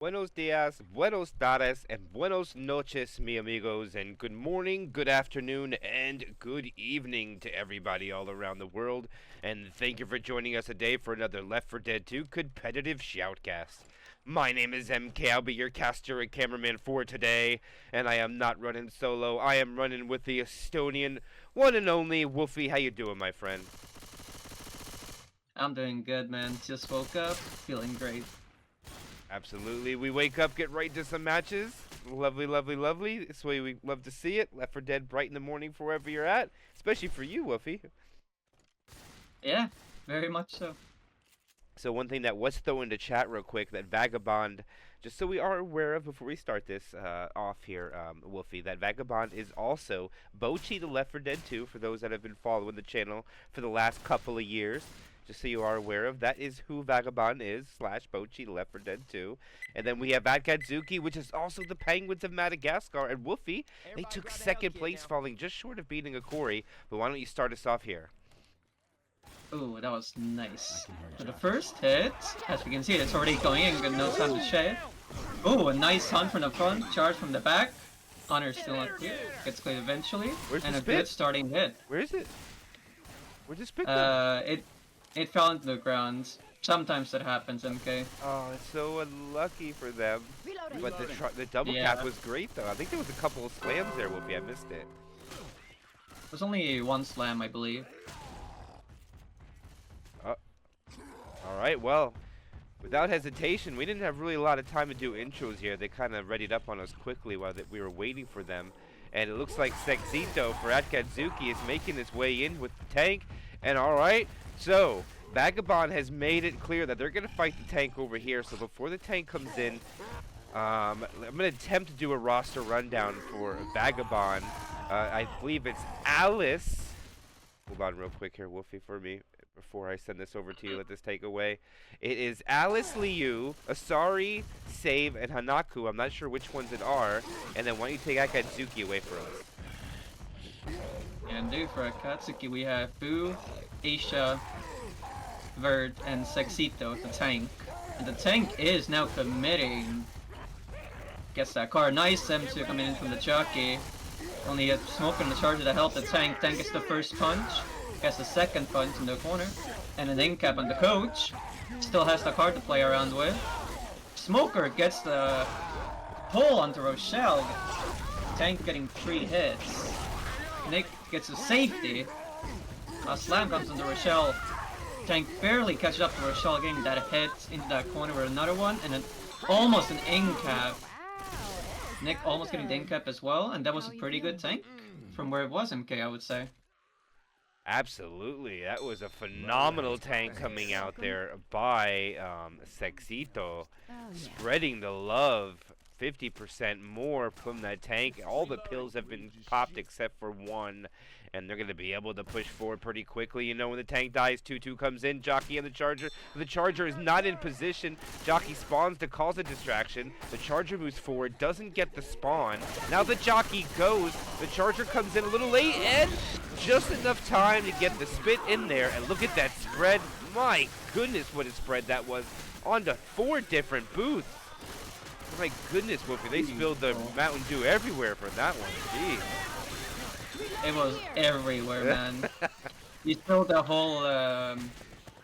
Buenos dias, buenos tardes, and buenos noches, mi amigos, and good morning, good afternoon, and good evening to everybody all around the world. And thank you for joining us today for another Left 4 Dead 2 competitive shoutcast. My name is MK. I'll be your caster and cameraman for today, and I am not running solo. I am running with the Estonian one and only Wolfi. How you doing, my friend? I'm doing good, man. Just woke up, feeling great. Absolutely. We wake up, get right into some matches. Lovely, lovely, lovely. This way we love to see it. Left 4 Dead bright in the morning for wherever you're at. Especially for you, Wolfie. Yeah, very much so. So one thing that was thrown into chat real quick, that Vagabond, just so we are aware of before we start this off here, Wolfie, that Vagabond is also Bochi the Left 4 Dead 2, for those that have been following the channel for the last couple of years. Just so you are aware of, that is who Vagabond is, / Bochi the Left 4 Dead 2. And then we have Akatsuki, which is also the Penguins of Madagascar, and Wolfie, they took second place, falling just short of beating a Corey. But why don't you start us off here? Ooh, that was nice. For the first hit, as we can see, it's already going in, got no time to shave. Ooh, a nice hunt from the front, charge from the back. Honor still not clear, gets cleared eventually. Where's and the a spit? good starting hit. Where is it? Where'd the spit go? It fell into the ground. Sometimes that happens, MK. Oh, it's so unlucky for them. But the double Yeah. cap was great, though. I think there was a couple of slams there, Wolfie. I missed it. There's only one slam, I believe. Alright, well, without hesitation, we didn't have really a lot of time to do intros here. They kind of readied up on us quickly while we were waiting for them. And it looks like Sexito for Akatsuki is making his way in with the tank. And alright, so Vagabond has made it clear that they're going to fight the tank over here. So before the tank comes in, I'm going to attempt to do a roster rundown for Vagabond. I believe it's Alice. Hold on real quick here, Wolfie, for me. Before I send this over to you, let this take away. It is Alice, Liu, Asari, Save, and Hanaku. I'm not sure which ones it are. And then why don't you take Akatsuki away from us? And do for Akatsuki, we have Boo, Aisha, Verd, and Sexito, the tank. And the tank is now committing. Gets that card. Nice M2 coming in from the jockey. Only a smoke and the charger to help the tank. Tank gets the first punch. Gets the second punch in the corner. And an in cap on the coach. Still has the card to play around with. Smoker gets the pull onto Rochelle. Tank getting 3 hits. Nick gets a safety. A slam comes into Rochelle. Tank barely catches up to Rochelle getting that hit into that corner with another one. And then almost an in cap. Nick almost getting the in cap as well. And that was a pretty good tank from where it was, MK, I would say. Absolutely, that was a phenomenal tank coming out there by Sexito, spreading the love. 50% more from that tank. All the pills have been popped except for one, and they're going to be able to push forward pretty quickly. You know, when the tank dies, 2-2 comes in, Jockey and the Charger. The Charger is not in position. Jockey spawns to cause a distraction. The Charger moves forward, doesn't get the spawn. Now the Jockey goes. The Charger comes in a little late, and just enough time to get the spit in there. And look at that spread. My goodness, what a spread that was. Onto 4 different booths. My goodness, Wolfie, they spilled the Mountain Dew everywhere for that one. Jeez. It was everywhere, man. You spilled the whole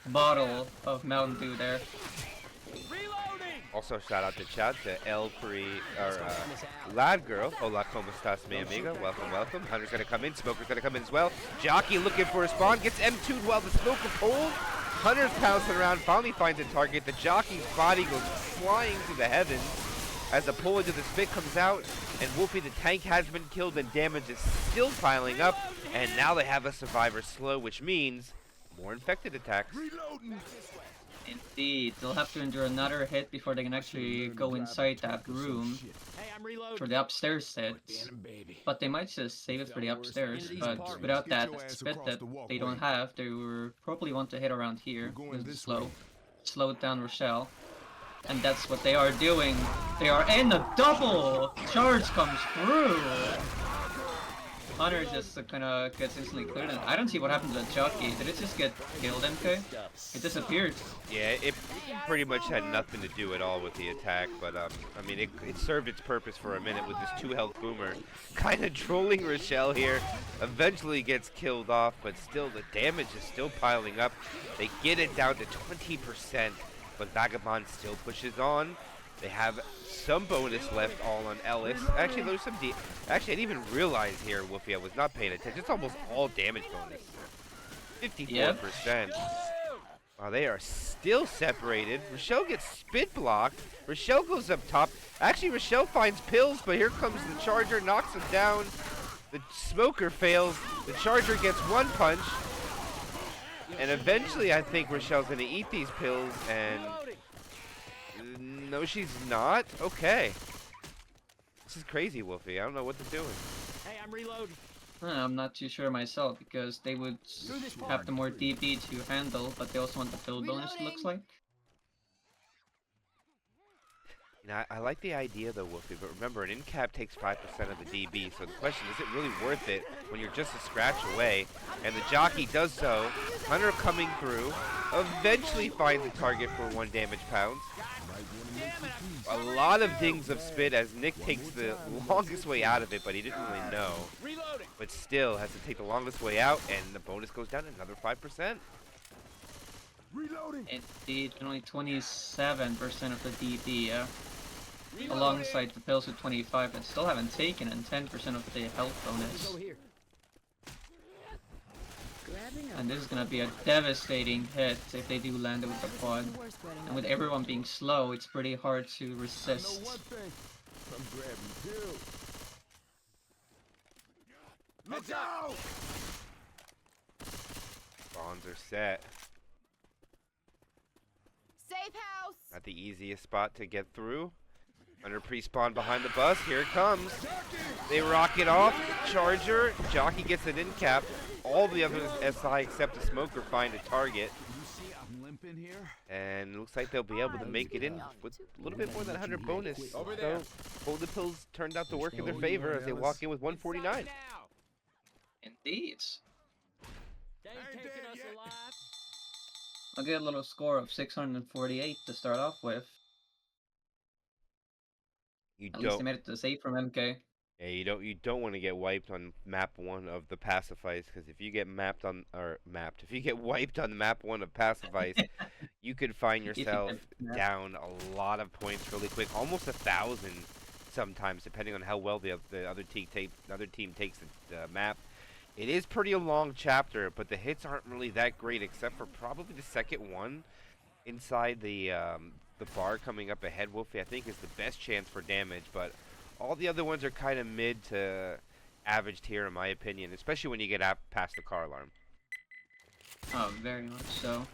bottle of Mountain Dew there. Also, shout out to chat to El Pri, or Lad Girl. Hola, como estás, mi amiga? Welcome, welcome. Hunter's gonna come in, Smoker's gonna come in as well. Jockey looking for a spawn, gets M2'd while the Smoker pulls. Hunter's pouncing around, finally finds a target. The Jockey's body goes flying to the heavens as the pull into the spit comes out, and Wolfie the tank has been killed and damage is still piling up, and now they have a survivor slow, which means more infected attacks. Indeed, they'll have to endure another hit before they can actually go inside that room for the upstairs hits. But they might just save it for the upstairs, but without that spit that they don't have, they will probably want to hit around here with the slow down Rochelle. And that's what they are doing. They are in a double! Charge comes through! Hunter just kind of gets instantly cleared. And I don't see what happened to the jockey. Did it just get killed, MK? It disappeared. Yeah, it pretty much had nothing to do at all with the attack, but I mean, it served its purpose for a minute with this 2-health boomer. Kind of trolling Rochelle here. Eventually gets killed off, but still the damage is still piling up. They get it down to 20%, but Vagabond still pushes on. They have some bonus left all on Ellis. Actually, there's some actually, I didn't even realize here, Wolfi, I was not paying attention. It's almost all damage bonus. 54%. Yep. Wow, they are still separated. Rochelle gets spit blocked. Rochelle goes up top. Actually, Rochelle finds pills, but here comes the Charger, knocks him down. The Smoker fails. The Charger gets one punch. And eventually, I think Rochelle's going to eat these pills, and... No, she's not? Okay. This is crazy, Wolfi. I don't know what they're doing. Hey, I'm reloading. I'm not too sure myself, because they would have the more DP to handle, but they also want the fill bonus, it looks like. You know, I like the idea though, Wolfi, but remember, an in-cap takes 5% of the DB, so the question is it really worth it when you're just a scratch away? And the jockey does so. Hunter coming through, eventually finds a target for 1 damage pounds. A lot of dings of spit as Nick takes the longest way out of it, but he didn't really know. But still has to take the longest way out, and the bonus goes down another 5%. Indeed, only 27% of the DP, yeah. Alongside the pills with 25, but still haven't taken, and 10% of the health bonus. And this is gonna be a devastating hit if they do land it with the quad. And with everyone being slow, it's pretty hard to resist. Bonds are set. Safe house. Not the easiest spot to get through. Under pre-spawn behind the bus. Here it comes. They rock it off. Charger. Jockey gets an in-cap. All the other SI except the Smoker find a target. And it looks like they'll be able to make it in with a little bit more than 100 bonus. So Golden Pills turned out to work in their favor as they walk in with 149. Indeed. I'll get a little score of 648 to start off with. At least they made it to save from MK. Yeah, you don't want to get wiped on map 1 of the Passifice, because if you get if you get wiped on map 1 of Passifice, you could find yourself down a lot of points really quick, almost 1,000 sometimes, depending on how well the other team takes the map. It is pretty a long chapter, but the hits aren't really that great, except for probably the second one inside the bar coming up ahead. Wolfi, I think, is the best chance for damage, but all the other ones are kind of mid to average tier, in my opinion, especially when you get past the car alarm. Oh, very much so.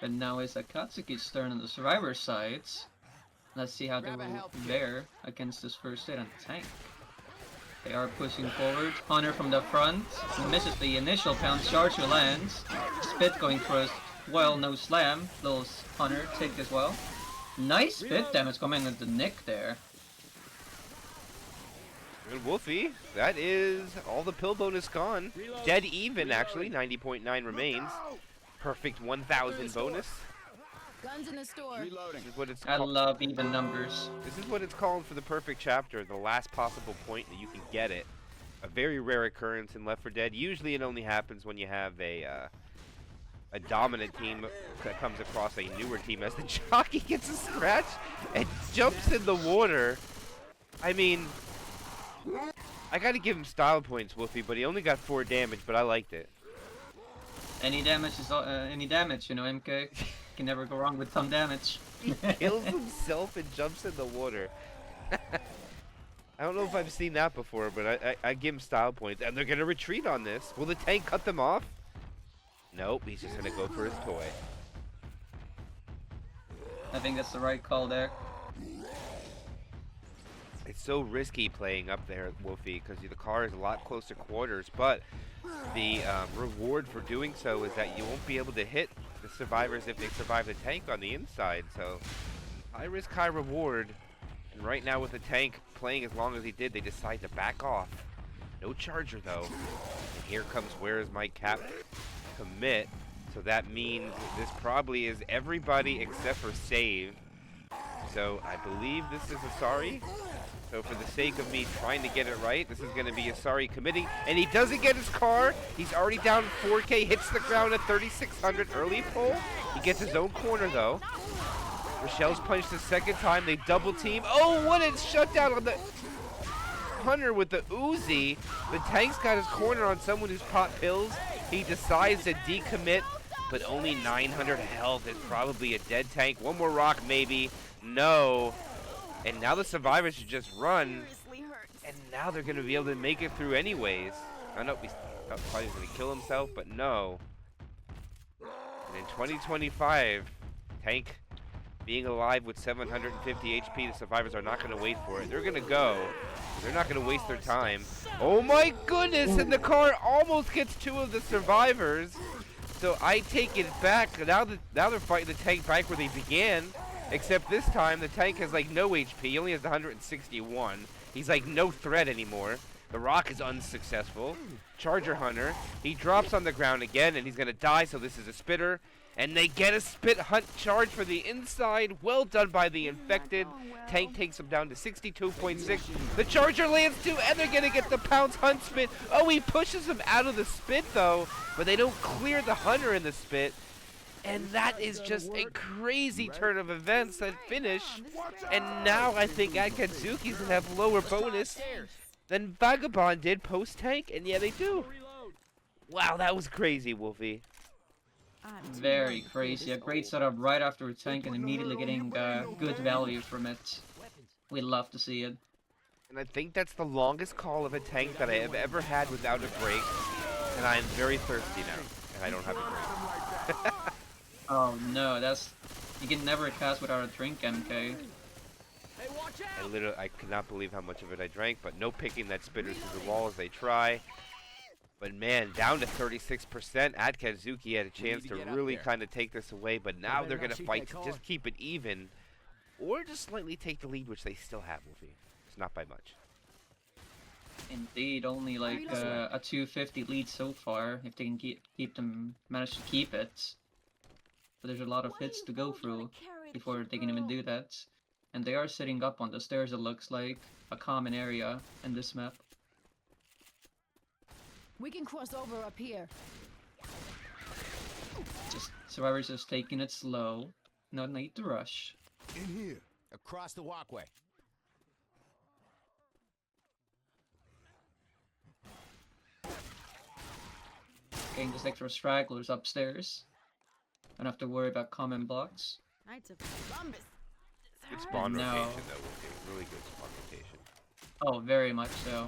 And now it's Akatsuki's turn on the survivor side. Let's see how they will fare against this first hit on the tank. They are pushing forward. Hunter from the front. Misses the initial pound. Charger lands. Spit going for as well. No slam. Little Hunter take as well. Nice spit damage coming with the Nick there. Good Wolfi. That is all the pill bonus gone. Dead even, actually. 90.9 remains. Perfect 1,000 bonus. Guns in the store. This is what it's I called. love even numbers. This is what it's called for the perfect chapter. The last possible point that you can get it. A very rare occurrence in Left 4 Dead. Usually it only happens when you have a dominant team that comes across a newer team, as the jockey gets a scratch and jumps in the water. I mean, I gotta give him style points, Wolfi, but he only got 4 damage, but I liked it. Any damage is any damage, you know, MK. Can never go wrong with some damage. He kills himself and jumps in the water. I don't know if I've seen that before, but I give him style points. And they're gonna retreat on this. Will the tank cut them off? Nope, he's just gonna go for his toy. I think that's the right call there. It's so risky playing up there, Wolfi, because the car is a lot closer quarters, but the reward for doing so is that you won't be able to hit the survivors if they survive the tank on the inside, so high risk, high reward. And right now with the tank playing as long as he did, they decide to back off. No charger though. And here comes where is my cap commit. So that means this probably is everybody except for save. So I believe this is Asari. So for the sake of me trying to get it right, this is going to be Asari committing. And he doesn't get his car. He's already down 4K, hits the ground at 3,600 early pull. He gets his own corner though. Rochelle's punched the second time. They double team. Oh, what a shutdown on the Hunter with the Uzi. The tank's got his corner on someone who's popped pills. He decides to decommit, but only 900 health is probably a dead tank. One more rock maybe. No. And now the survivors should just run. And now they're going to be able to make it through anyways. I know we thought he was going to kill himself, but no. And in 2025, tank being alive with 750 HP, the survivors are not going to wait for it. They're going to go. They're not going to waste their time. Oh my goodness, and the car almost gets two of the survivors. So I take it back. Now they're fighting the tank back where they began. Except this time, the tank has like no HP. He only has 161. He's like no threat anymore. The rock is unsuccessful. Charger Hunter. He drops on the ground again, and he's going to die, so this is a spitter. And they get a spit hunt charge for the inside. Well done by the infected. Tank takes him down to 62.6. The charger lands too, and they're going to get the pounce hunt spit. Oh, he pushes him out of the spit, though. But they don't clear the hunter in the spit. And that is just a crazy turn of events that finish. And now I think Akatsuki's going to have lower bonus than Vagabond did post-tank. And yeah, they do. Wow, that was crazy, Wolfi. Very crazy. A great setup right after a tank and immediately getting good value from it. We love to see it. And I think that's the longest call of a tank that I have ever had without a break. And I am very thirsty now. And I don't have a break. Oh no, that's... You can never cast without a drink, MK. I cannot believe how much of it I drank, but no picking that spitter through the wall as they try. But man, down to 36%, Akatsuki had a chance to really kind of take this away, but now they're going to fight to just keep it even, or just slightly take the lead, which they still have, Wolfi. It's not by much. Indeed, only like a 250 lead so far, if they can manage to keep it. But there's a lot of hits to go through before they can even do that. And they are sitting up on the stairs, it looks like, a common area in this map. We can cross over up here. Just survivors just taking it slow. No need to rush. In here, across the walkway. Getting just extra stragglers upstairs. Don't have to worry about common blocks. Knights of Columbus. Good spawn No. rotation, though, Wolfi. Really good spawn rotation. Oh, very much so.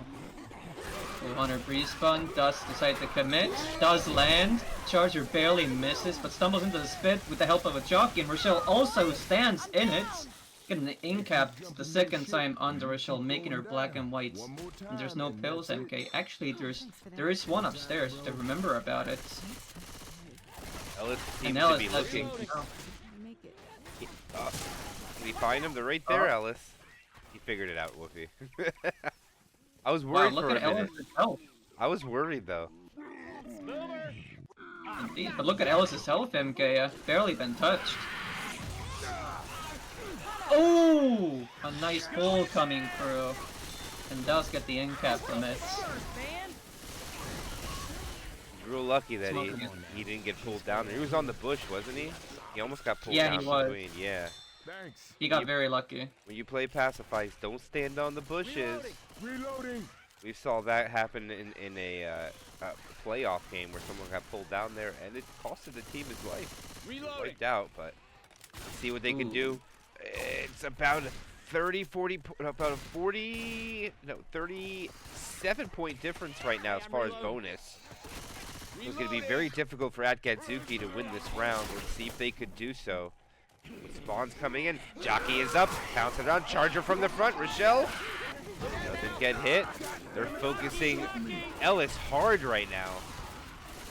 Hunter breeze spun, does decide to commit, does land, Charger barely misses, but stumbles into the spit with the help of a jockey, and Rochelle also stands in it. Getting the incap the second time under Rochelle, making her black and white. And there's no pills, MK. Actually, there is one upstairs, to remember about it. Ellis And seems to Ellis be does looking. seem to know. Did he find him? They're right there, Ellis. He figured it out, Wolfi. I was worried Wow, for look a at minute. Ellis' health. I was worried, though. Indeed, but look at Ellis' health, MK. Barely been touched. Oh! A nice pull coming through. And does get the incap from it. Real lucky that he didn't get pulled down there. He was on the bush, wasn't he? He almost got pulled Yeah, down he was. between. Yeah. Thanks. He got very lucky. When you play Passifice, don't stand on the bushes. Reloading. We saw that happen in a playoff game where someone got pulled down there, and it costed the team his life. He was wiped out, but let's see what they can do. It's about a 37 point difference right now as far as bonus. It's going to be very difficult for Akatsuki to win this round. Let's see if they could do so. Spawn's coming in. Jockey is up. Pouncing on. Charger from the front. Rochelle doesn't get hit. They're focusing Ellis hard right now.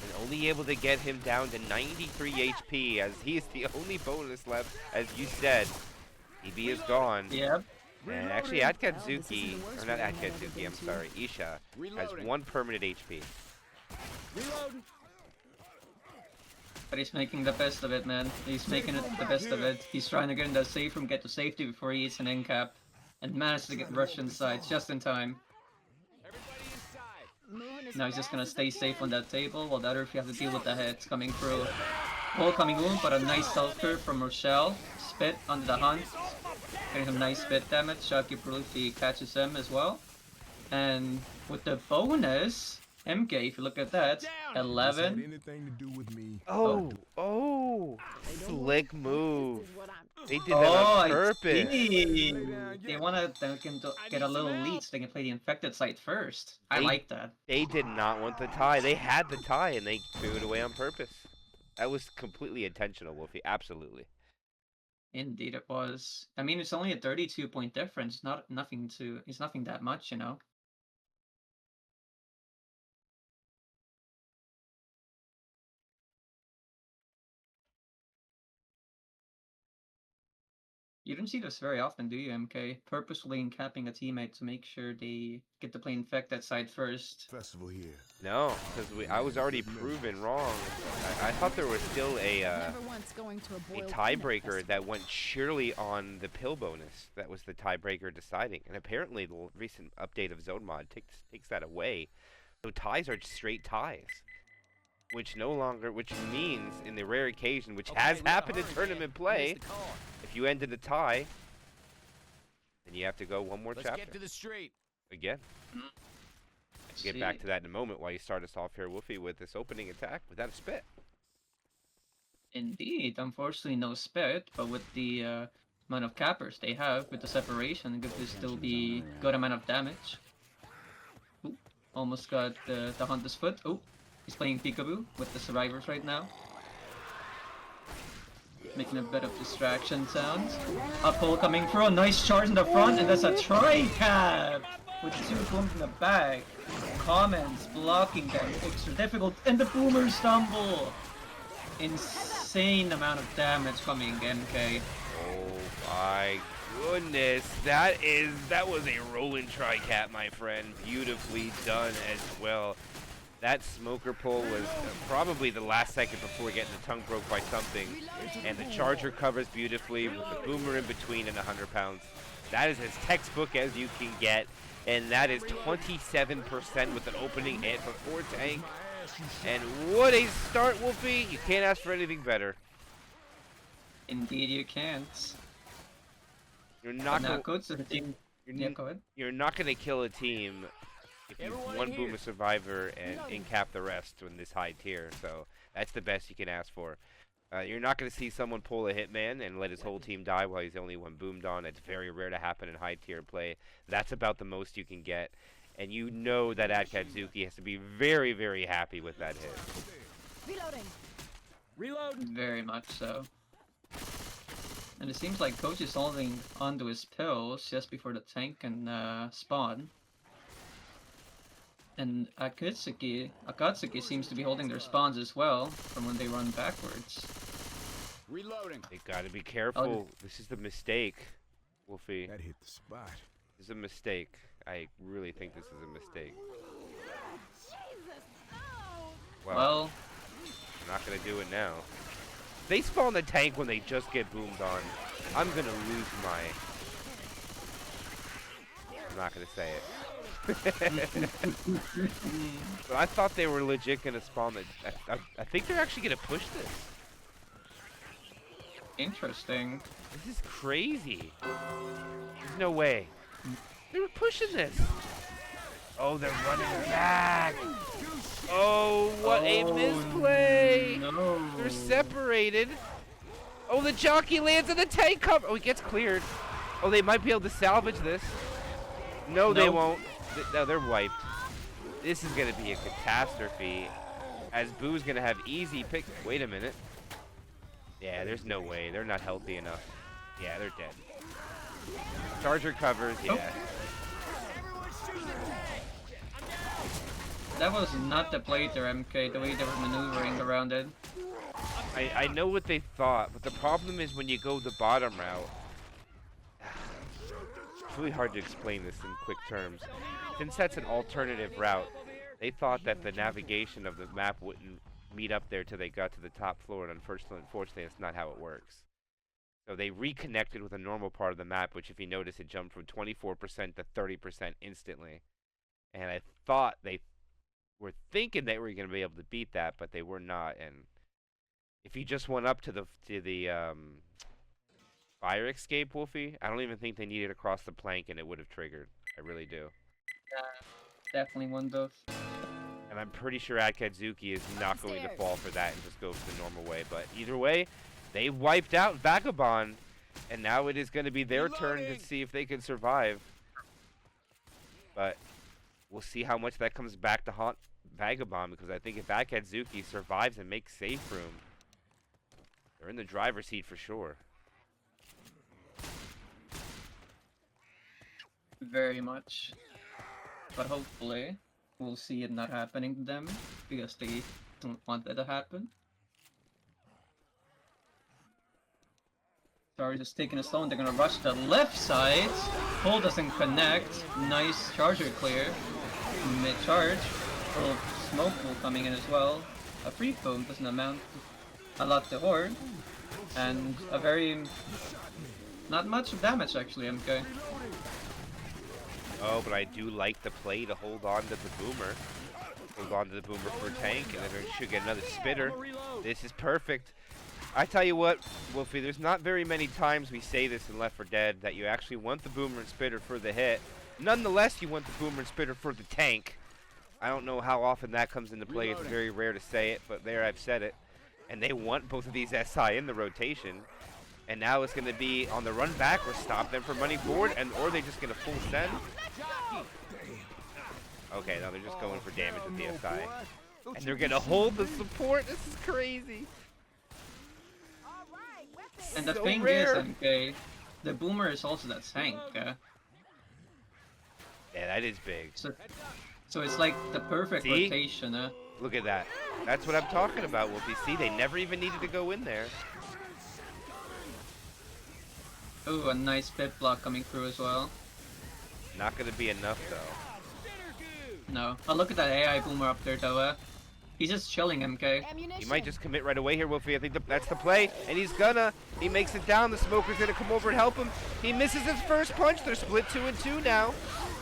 And only able to get him down to 93 HP as he is the only bonus left, as you said. EB is gone. Yep. And actually, Akatsuki, or not Akatsuki, I'm sorry, Isha, has 1 permanent HP. Reloading. But he's making the best of it, man. He's making it the best of it. He's trying to get in the safe room, get to safety before he eats an end cap. And managed to get rushed inside just in time. Now he's just gonna stay safe on that table, while the other if you have to deal with the heads coming through. Hole coming in, but a nice self curve from Rochelle. Spit under the hunt. Getting some nice spit damage. Shopkeeper Wolfi catches him as well. And with the bonus, MK, if you look at that, 11. Anything to do with me? Oh, slick move. They did that Oh, on purpose. I see. They wanna get a little lead so they can play the infected side first. I like that. They did not want the tie. They had the tie and they threw it away on purpose. That was completely intentional, Wolfi. Absolutely. Indeed, it was. I mean, it's only a 32-point difference. It's nothing that much, you know. You don't see this very often, do you, MK? Purposefully encapping a teammate to make sure they get to play infected side first. Festival here. No, because I was already proven wrong. I thought there was still a tiebreaker that went surely on the pill bonus. That was the tiebreaker deciding. And apparently the recent update of Zone Mod takes that away. So ties are straight ties. Which means, in the rare occasion, which has happened in tournament play, if you ended a tie, then you have to go one more chapter. Get to the street. Again. We'll get back to that in a moment while you start us off here, Wolfi, with this opening attack without a spit. Indeed, unfortunately no spit, but with the amount of cappers they have, with the separation, it could still be good amount of damage. Ooh, almost got the Hunter's Foot. Oh, he's playing peekaboo with the survivors right now. Making a bit of distraction sounds. Uphold coming through, a nice charge in the front, and that's a tri-cap! With 2 booms in the back. Comments blocking them, extra difficult, and the boomer stumble! Insane amount of damage coming, MK. Oh my goodness, that was a rolling tri-cap, my friend. Beautifully done as well. That smoker pull was probably the last second before getting the tongue broke by something. And the charger covers beautifully with the boomer in between and 100 pounds. That is as textbook as you can get. And that is 27% with an opening hit for 4 tank. And what a start, Wolfi. You can't ask for anything better. Indeed you can't. You're not now go to the team. Yeah, go ahead. You're not going to kill a team if you one boom a survivor and incap the rest in this high tier, so that's the best you can ask for. You're not going to see someone pull a hitman and let his whole team die while he's the only one boomed on. It's very rare to happen in high tier play. That's about the most you can get, and you know that Akatsuki has to be very, very happy with that hit. Reloading. Reload. Very much so. And it seems like Coach is holding onto his pills just before the tank can spawn. And Akatsuki seems to be holding their spawns as well from when they run backwards. Reloading. They gotta be careful. This is the mistake, Wolfi. That hit the spot. This is a mistake. I really think this is a mistake. Well, I'm not gonna do it now. They spawn the tank when they just get boomed on. I'm gonna lose my... I'm not gonna say it. But I thought they were legit gonna spawn it. I think they're actually gonna push this. interesting. This is crazy. There's no way. They were pushing this. Oh, they're running back. Oh, what a misplay. No. They're separated. Oh, the jockey lands in the tank cover. Oh, he gets cleared. Oh, they might be able to salvage this. No, they won't. No, they're wiped. This is going to be a catastrophe. As Boo's going to have easy pick. Wait a minute. Yeah, there's no way. They're not healthy enough. Yeah, they're dead. Charger covers, yeah. That was not the play there, MK, the way they were maneuvering around it. I know what they thought, but the problem is when you go the bottom route, really hard to explain this in quick terms. Since that's an alternative route, they thought that the navigation of the map wouldn't meet up there till they got to the top floor, and unfortunately, that's not how it works. So they reconnected with a normal part of the map, which, if you notice, it jumped from 24% to 30% instantly. And I thought they were thinking they were going to be able to beat that, but they were not. And if you just went up to the fire escape, Wolfie, I don't even think they needed to cross the plank, and it would have triggered. I really do. Definitely one of those. And I'm pretty sure Akatsuki is not going to fall for that and just go the normal way. But either way, they wiped out Vagabond, and now it is going to be their turn to see if they can survive. But we'll see how much that comes back to haunt Vagabond, because I think if Akatsuki survives and makes safe room, they're in the driver's seat for sure. Very much. But hopefully, we'll see it not happening to them, because they don't want that to happen. Sorry, just taking a stone. They're gonna rush the left side. Pull doesn't connect. Nice charger clear. Mid-charge. A little smoke pool coming in as well. A free foam doesn't amount a lot to Horde. And a very... not much damage actually, MK. Oh, but I do like the play to hold on to the boomer. Hold on to the boomer for a tank, and then we should get another spitter. This is perfect. I tell you what, Wolfie, there's not very many times we say this in Left 4 Dead, that you actually want the boomer and spitter for the hit. Nonetheless, you want the boomer and spitter for the tank. I don't know how often that comes into play. It's very rare to say it, but there I've said it. And they want both of these SI in the rotation. And now it's going to be on the run back or stop them from running forward, or they're just going to full send. Okay, now they're just going for damage with the SI. And they're going to hold the support. This is crazy. And the So thing rare. is, MK, the boomer is also that tank. Yeah, that is big. So it's like the perfect See? rotation. Look at that. That's what I'm talking about, Wolfie. See, they never even needed to go in there. Ooh, a nice pit block coming through as well. Not going to be enough, though. No. Oh, look at that AI boomer up there, though. He's just chilling, MK. He might just commit right away here, Wolfie. I think that's the play, and he's gonna. He makes it down. The smoker's gonna come over and help him. He misses his first punch. They're split 2 and 2 now.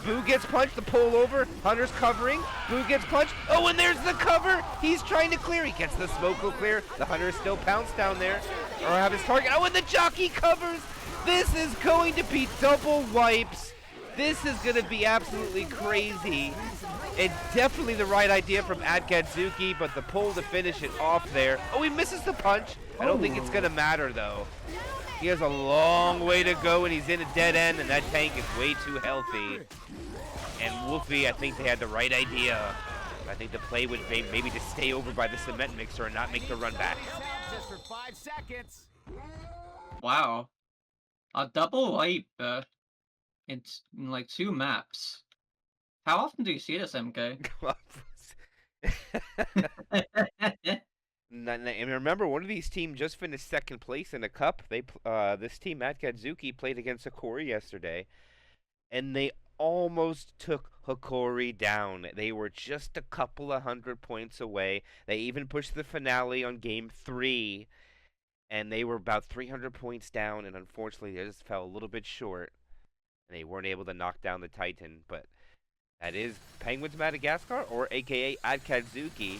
Boo gets punched. The pull over. Hunter's covering. Boo gets punched. Oh, and there's the cover. He's trying to clear. He gets the smoke will clear. The Hunter is still pounced down there. Or have his target. Oh, and the jockey covers. This is going to be double wipes. This is going to be absolutely crazy. And definitely the right idea from Akatsuki, but the pull to finish it off there. Oh, he misses the punch. I don't think it's going to matter, though. He has a long way to go, and he's in a dead end, and that tank is way too healthy. And Wolfie, I think they had the right idea. I think the play would be maybe to stay over by the cement mixer and not make the run back. Just for 5 seconds. Wow. A double wipe in like 2 maps. How often do you see this, MK? And remember, one of these teams just finished second place in a cup. This team, Akatsuki, played against Hikori yesterday, and they almost took Hikori down. They were just a couple of 100 points away. They even pushed the finale on game 3, and they were about 300 points down, and unfortunately, they just fell a little bit short. And they weren't able to knock down the Titan, but that is Penguins Madagascar, or aka Akatsuki,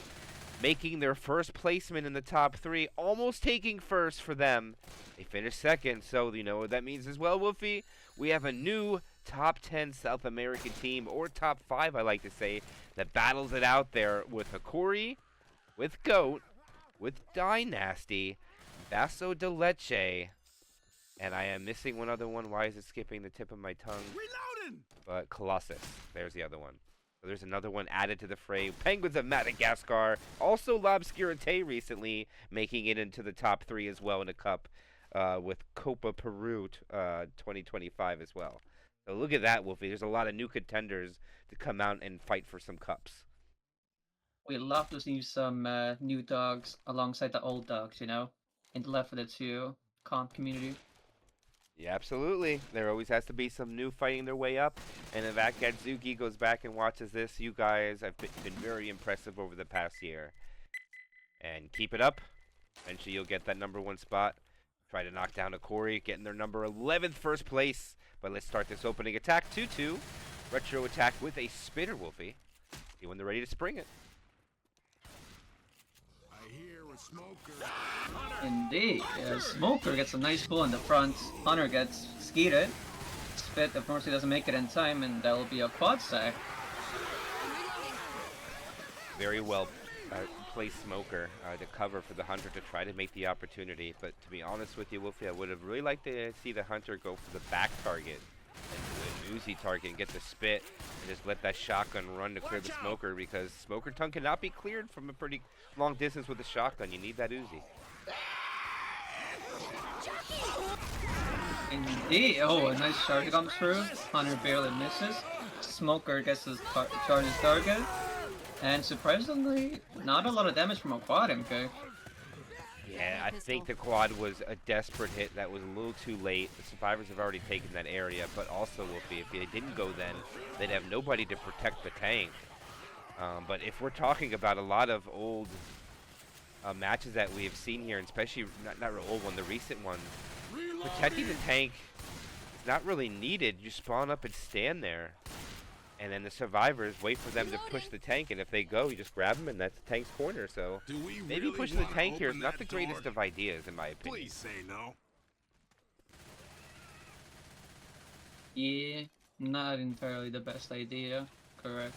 making their first placement in the top 3, almost taking first for them. They finished second, so you know what that means as well, Wolfie. We have a new top 10 South American team, or top 5, I like to say, that battles it out there with Hikori, with Goat, with Dynasty, Basso de Leche, and I am missing one other one. Why is it skipping the tip of my tongue? Reloading. But Colossus, there's the other one. So there's another one added to the fray. Penguins of Madagascar, also L'Obscurité recently making it into the top 3 as well in a cup with Copa Peru 2025 as well. So look at that, Wolfie. There's a lot of new contenders to come out and fight for some cups. We love to see some new dogs alongside the old dogs, you know, in the Left 4 Dead 2 comp community. Yeah, absolutely. There always has to be some new fighting their way up. And if Akatsuki goes back and watches this, you guys have been very impressive over the past year. And keep it up. Eventually you'll get that #1 spot. Try to knock down a Corey, getting their number 11th first place. But let's start this opening attack. 2-2. Retro attack with a spitter, Wolfi. See when they're ready to spring it. I hear a smoker. Indeed. Smoker gets a nice pull in the front. Hunter gets skeeted. Spit, of course, he doesn't make it in time, and that will be a quad sack. Very well placed Smoker to cover for the Hunter to try to make the opportunity. But to be honest with you, Wolfie, I would have really liked to see the Hunter go for the back target and do an Uzi target and get the spit and just let that shotgun run to clear the Smoker, because Smoker tongue cannot be cleared from a pretty long distance with a shotgun. You need that Uzi. Indeed. Oh, a nice charge comes through. Hunter barely misses. Smoker gets his charge's target. And surprisingly, not a lot of damage from a quad MK. Yeah, I think the quad was a desperate hit that was a little too late. The survivors have already taken that area, but also, Wolfie, if they didn't go then, they'd have nobody to protect the tank. But if we're talking about a lot of old matches that we have seen here, and especially not the old one, the recent one, protecting the tank is not really needed. You spawn up and stand there, and then the survivors wait for them to push the tank, and if they go, you just grab them, and that's the tank's corner. So maybe pushing the tank here is not the greatest of ideas, in my opinion. Please say no. Yeah, not entirely the best idea. Correct.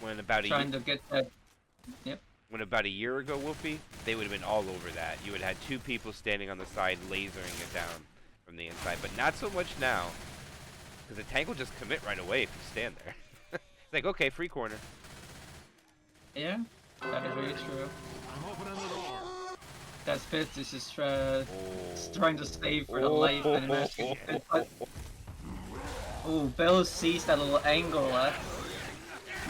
When about Trying to get that. Yep. when about a year ago, Wolfie, they would have been all over that. You would have had two people standing on the side lasering it down from the inside, but not so much now, because the tank will just commit right away if you stand there. It's like, okay, free corner. Yeah, that is very true. I'm opening the door. That Fitz is just trying to save for the life and asking. Oh, Bill sees that little angle,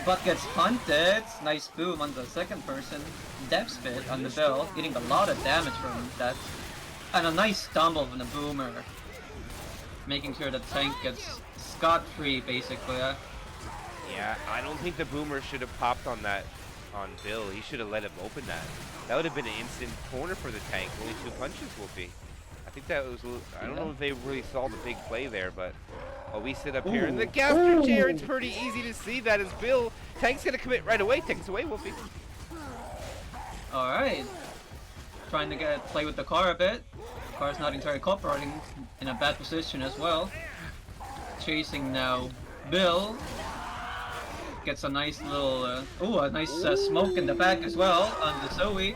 but gets hunted. Nice boom on the second person. Depth spit on the Bill, getting a lot of damage from that. And a nice stumble from the boomer, making sure the tank gets scot-free, basically. Yeah, I don't think the boomer should have popped on that on Bill. He should have let him open that. That would have been an instant corner for the tank. Only 2 punches, Wolfie. I think that was, I don't know if they really saw the big play there, but we sit up here in the gastro chair. It's pretty easy to see that as Bill. Tank's going to commit right away. Takes away, Wolfie. Alright. Trying to play with the car a bit. The car's not entirely cooperating, in a bad position as well. Chasing now Bill. Gets a nice little, a nice smoke in the back as well on the Zoe.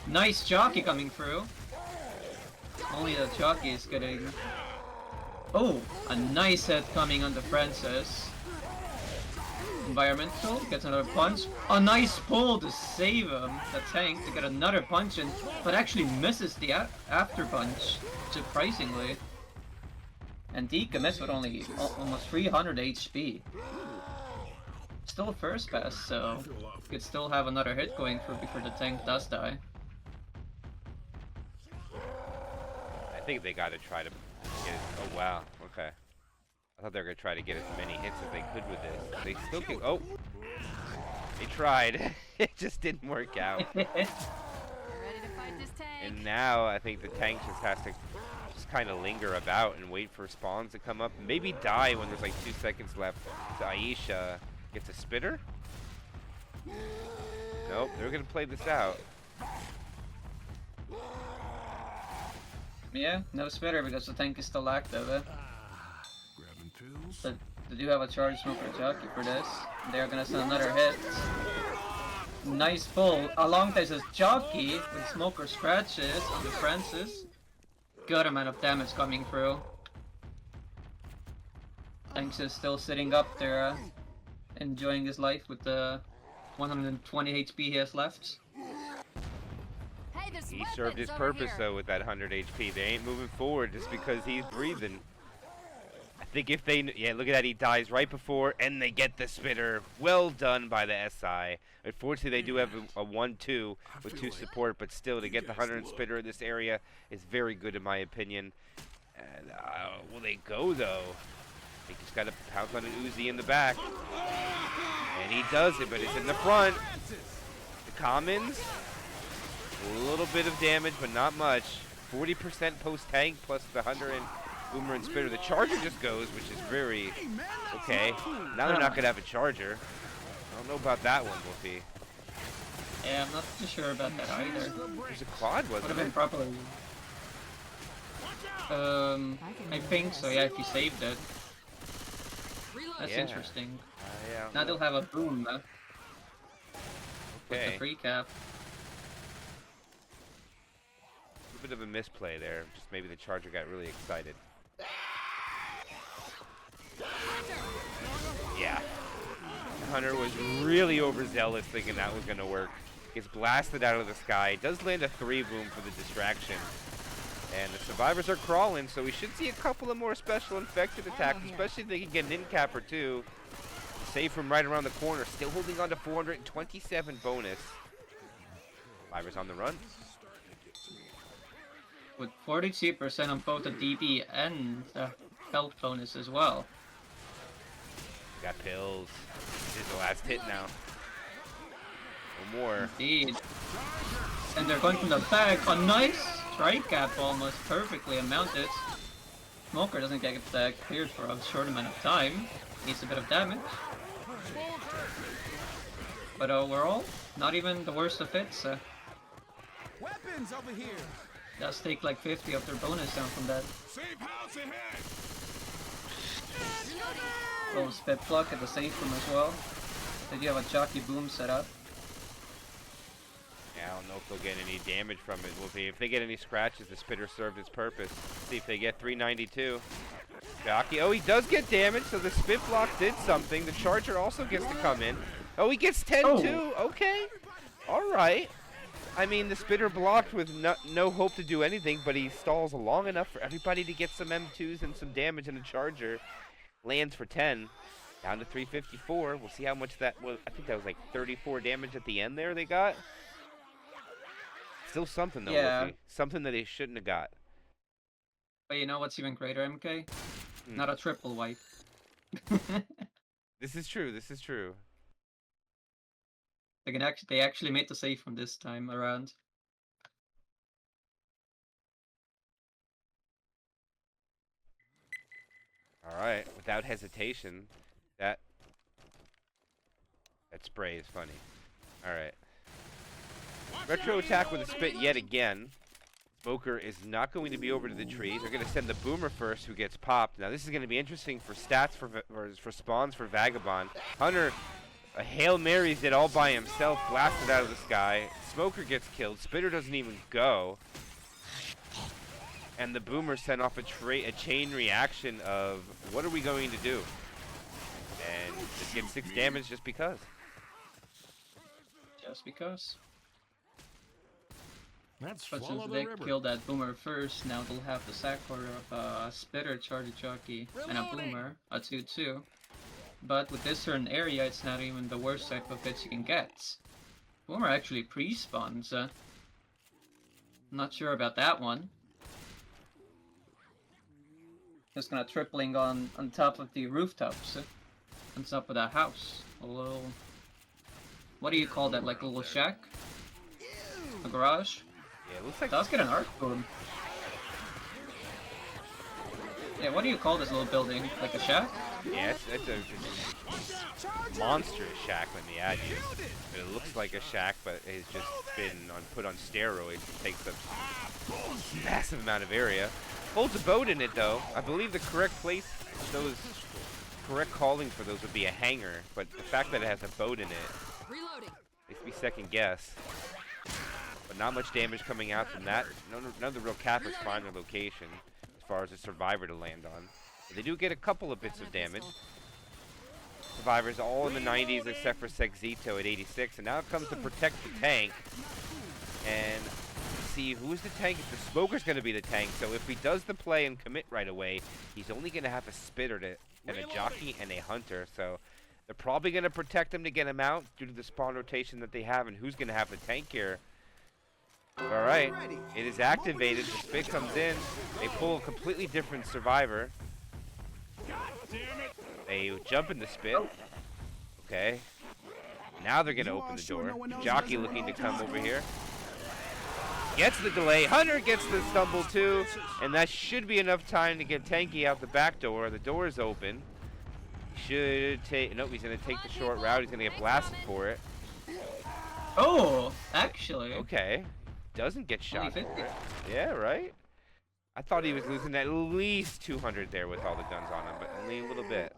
Nice jockey coming through. Only the jockey is getting... Oh, a nice hit coming on the Francis. Environmental gets another punch. A nice pull to save him, the tank, to get another punch in, but actually misses the after punch, surprisingly. And D commits with only almost 300 HP. Still first pass, so could still have another hit going through before the tank does die. I think they got to try to get it. Oh, wow. Okay. I thought they were going to try to get as many hits as they could with this. They still can. Oh! They tried. It just didn't work out. Ready to fight this tank? And now I think the tank just has to just kind of linger about and wait for spawns to come up. Maybe die when there's like 2 seconds left. So Aisha gets a spitter? Nope, they're going to play this out. Yeah, no spitter because the tank is still active. Grabbing pills. But they do have a charge smoker jockey for this. They're gonna send another hit. Nice pull. Along there's a jockey with smoker scratches on the Francis. Good amount of damage coming through. Tanks is still sitting up there, enjoying his life with the 120 HP he has left. Hey, there's He served his weapons over purpose here. though with that 100 HP. They ain't moving forward just because he's breathing. I think if they, yeah, look at that, he dies right before, and they get the spitter. Well done by the SI. Unfortunately, they do have a 1-2 with 2 support, but still, to get the 100 spitter in this area is very good in my opinion. And will they go though? They just got to pounce on an Uzi in the back. And he does it, but it's in the front. The commons, a little bit of damage, but not much. 40% post-tank plus the Hunter and Boomer and Spitter. The Charger just goes, which is very okay. Now they're not going to have a Charger. I don't know about that one, Wolfi. Yeah, I'm not too sure about that either. There's a quad, Would have wasn't been it? properly. I think so, yeah, if you saved it. That's Yeah. interesting. Yeah. Now they'll have a boom, with the Okay. free cap. A bit of a misplay there. Just maybe the Charger got really excited. Yeah. Hunter was really overzealous thinking that was going to work. Gets blasted out of the sky. Does land a 3-boom for the distraction. And the survivors are crawling, so we should see a couple of more special infected attacks, especially if they can get an in-cap or two. Save from right around the corner. Still holding on to 427 bonus. Survivors on the run. With 42% on both the DB and the health bonus as well. Got pills. This is the last hit now. No more. Indeed. And they're going from the back. A nice strike cap almost perfectly mounted. Smoker doesn't get cleared for a short amount of time. Needs a bit of damage. But overall, not even the worst of hits. Weapons over here. Does take like 50 of their bonus down from that. Safe house ahead. Oh, spit block at the safe room as well. They do have a jockey boom set up. Yeah, I don't know if they'll get any damage from it. We'll see. If they get any scratches, the Spitter served its purpose. See if they get 392. Jockey. Oh, he does get damage, so the spit block did something. The Charger also gets to come in. Oh, he gets 10 too. Okay. All right. I mean, the Spitter blocked with no hope to do anything, but he stalls long enough for everybody to get some M2s and some damage, and the Charger lands for 10. Down to 354. We'll see how much that was. I think that was like 34 damage at the end there they got. Still something, though, Yeah. Wolfi. Something that they shouldn't have got. But you know what's even greater, MK? Hmm. Not a triple wipe. This is true. This is true. They actually made the save from this time around. All right. Without hesitation, that spray is funny. All right. Retro attack with a spit yet again. Smoker is not going to be over to the tree. They're going to send the Boomer first, who gets popped. Now this is going to be interesting for stats for spawns for Vagabond. Hunter, a Hail Marys it all by himself, blasted out of the sky. Smoker gets killed. Spitter doesn't even go. And the Boomer sent off a chain reaction of, what are we going to do? And just get 6 damage just because. Just because. Let's But follow since the they river. killed that Boomer first, now they'll have the Sackler of a Spitter, Charger Jockey, and a Boomer, a 2-2. But with this certain area, it's not even the worst type of hits you can get. Boomer actually pre-spawns. Not sure about that one. Just gonna tripling on top of the rooftops. On top of that house. A little... What do you call that? Like a little shack? A garage? Yeah, it looks like Does get an arc boom. Yeah, what do you call this little building? Like a shack? yeah, it's a monstrous shack, let me add you. It looks like a shack, but it's just been put on steroids. It takes a massive amount of area. Holds a boat in it, though. I believe the correct place, correct calling for those would be a hangar, but the fact that it has a boat in it Reloading. makes me second guess. But not much damage coming out from that. None of the real cappers find their location as far as a survivor to land on. But they do get a couple of bits of damage. Survivors all in the 90s except for Sexito at 86. And now it comes to protect the tank. And see, who's the tank? The Smoker's going to be the tank. So if he does the play and commit right away, he's only going to have a Spitter and a Jockey and a Hunter. So they're probably going to protect him to get him out due to the spawn rotation that they have. And who's going to have the tank here? Alright, it is activated, the spit comes in, they pull a completely different survivor. They jump in the spit. Okay. Now they're gonna open the door. Jockey looking to come over here. Gets the delay, Hunter gets the stumble too, and that should be enough time to get Tanky out the back door. The door is open. Should take, nope, he's gonna take the short route, he's gonna get blasted for it. Oh, actually. Okay. Doesn't get shot for 50. it. Yeah, right? I thought he was losing at least 200 there with all the guns on him, but only a little bit.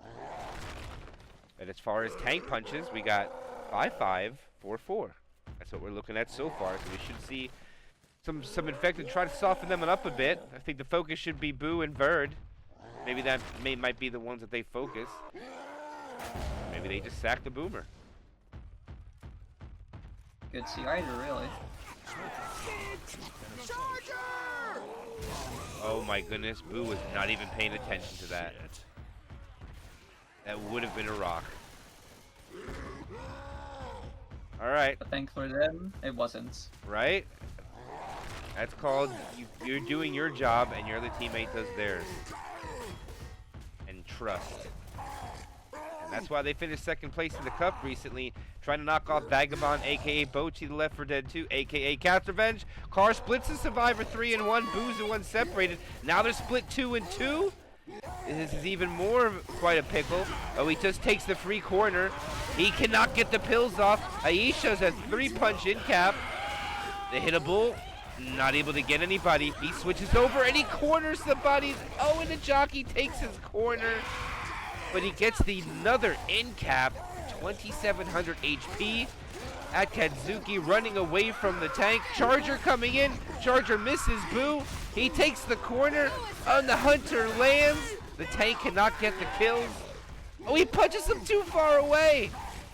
And as far as tank punches, we got 5-5, 4-4. That's what we're looking at so far, so we should see some infected try to soften them up a bit. I think the focus should be Boo and Verd. Maybe that might be the ones that they focus. Maybe they just sack the Boomer. Could see either, really. Oh my goodness, Boo was not even paying attention to that. That would have been a rock. Alright. But thankfully for them, it wasn't. Right? That's called you're doing your job and your other teammate does theirs. And trust. And that's why they finished second place in the cup recently, trying to knock off Vagabond, aka Bochi, the Left 4 Dead 2, aka Cat's Revenge. Car splits the Survivor 3 and 1, Boo's and 1 separated. Now they're split 2 and 2. This is even more quite a pickle. Oh, he just takes the free corner. He cannot get the pills off. Aisha's a 3-punch in cap. The hittable, not able to get anybody. He switches over and he corners the buddies. Oh, and the jockey takes his corner. But he gets another in cap, 2700 HP. Akatsuki running away from the tank. Charger coming in. Charger misses Boo. He takes the corner. On the Hunter lands. The tank cannot get the kills. Oh, he punches him too far away.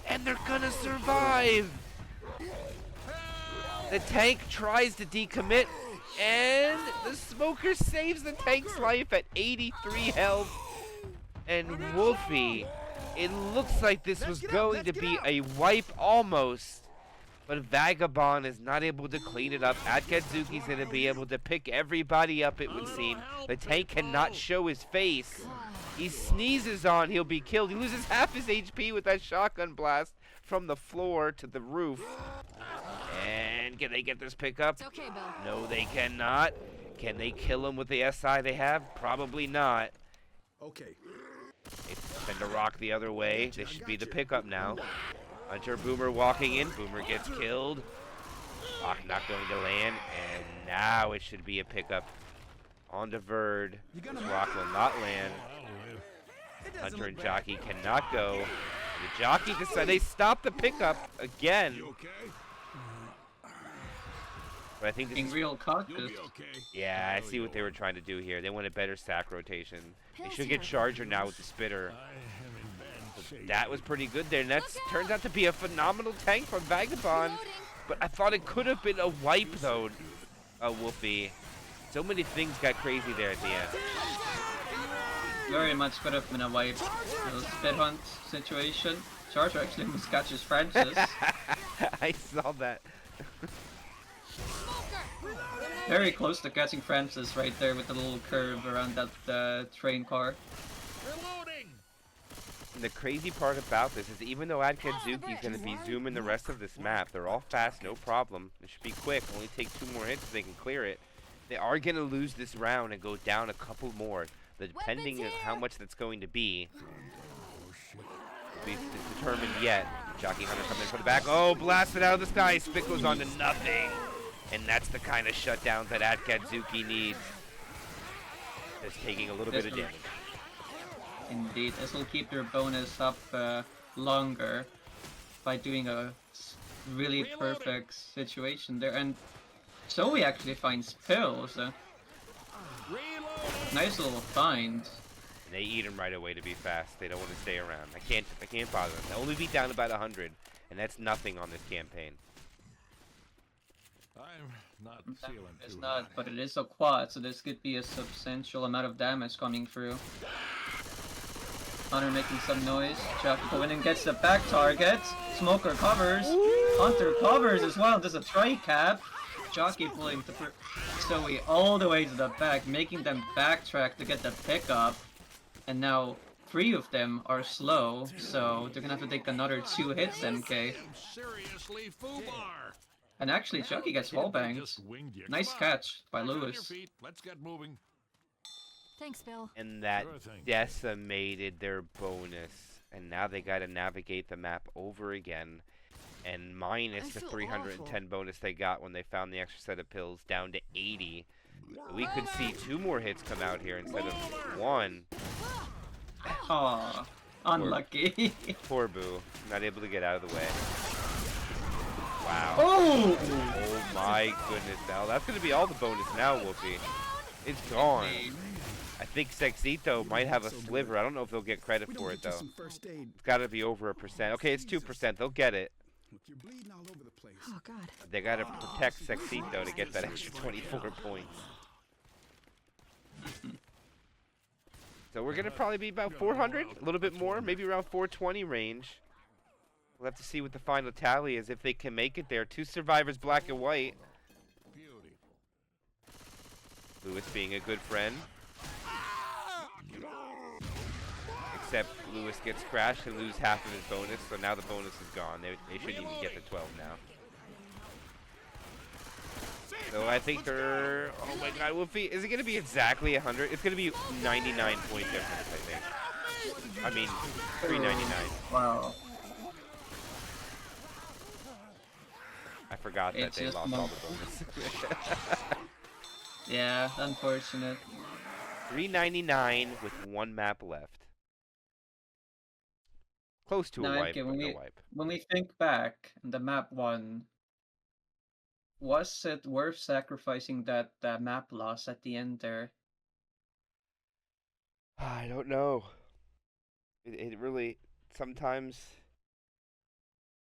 And they're gonna survive. The tank tries to decommit. And the smoker saves the tank's life at 83 health. And Wolfi, it looks like this was going to be a wipe almost. But Vagabond is not able to clean it up. Akatsuki's going to be able to pick everybody up, it would seem. The tank cannot show his face. He sneezes on, he'll be killed. He loses half his HP with that shotgun blast from the floor to the roof. And can they get this pickup? It's okay, Bill. No, they cannot. Can they kill him with the SI they have? Probably not. Okay. They send a rock the other way. This should be the pickup now. Hunter Boomer walking in. Boomer gets killed. Rock not going to land. And now it should be a pickup. On to Verd. This rock will not land. Hunter and Jockey cannot go. The Jockey decides they stop the pickup again. But I think this Being is real cautious. yeah, I see what they were trying to do here. They want a better sack rotation. They should get Charger now with the spitter. That was pretty good there, and that turns out to be a phenomenal tank from Vagabond. But I thought it could have been a wipe, though, Wolfi. So many things got crazy there at the end. Very much could have been a wipe. A spit hunt situation. Charger actually almost catches Francis. I saw that. Very close to catching Francis right there with the little curve around that train car. And the crazy part about this is even though Akatsuki is going to be zooming the rest of this map, they're all fast, no problem. It should be quick, only take 2 more hits so they can clear it. They are going to lose this round and go down a couple more. Depending on how much that's going to be. Be determined yet. Jockey Hunter coming in for the back. Oh, blasted out of the sky. Spit goes on to nothing. And that's the kind of shutdowns that Akatsuki needs. It's taking a little bit of damage. Indeed, this will keep their bonus up longer by doing a really perfect situation there. And Zoe actually finds pills. Nice little find. They eat them right away to be fast. They don't want to stay around. I can't bother them. They'll only be down about 100, and that's nothing on this campaign. I'm not feeling It's too not, hot. but it is a quad, so this could be a substantial amount of damage coming through. Hunter making some noise. Jockey going in and gets the back target. Smoker covers. Hunter covers as well. There's a tri-cap. Jockey pulling Zoe all the way to the back, making them backtrack to get the pickup. And now 3 of them are slow, so they're gonna have to take another 2 hits, MK. Seriously, Fubar. And actually, Chucky gets wallbanged. Just winged you. Nice Come on. catch by Back on your Lewis. feet. Let's get moving. Thanks, Bill. And that Sure thing. decimated their bonus. And now they gotta navigate the map over again. And minus I the feel 310 awful. bonus they got when they found the extra set of pills down to 80. We could see 2 more hits come out here instead of 1. Aw, unlucky. Poor Boo. Not able to get out of the way. Wow. Oh! Oh my goodness. Now that's going to be all the bonus now, Wolfi. It's gone. I think Sexito might have a sliver. I don't know if they'll get credit for it, though. First aid. It's got to be over 1%. Okay, it's 2%. They'll get it. Look, you're bleeding all over the place. Oh, God. They got to protect Sexito to get that extra 24 points. So we're going to probably be about 400, a little bit more, maybe around 420 range. We'll have to see what the final tally is, if they can make it there. 2 survivors, black and white. Beauty. Lewis being a good friend. Except Lewis gets crashed and lose half of his bonus, so now the bonus is gone. They shouldn't even get the 12 now. So I think they're... Oh my god, Wolfi, is it going to be exactly 100? It's going to be 99 point difference, I think. I mean, 399. Wow. I forgot that It's they just lost all the bonus. Yeah, unfortunate. 399 with 1 map left. Close to a Now, wipe, MK, but no wipe. when we think back, the map 1, was it worth sacrificing that map loss at the end there? I don't know. It really, sometimes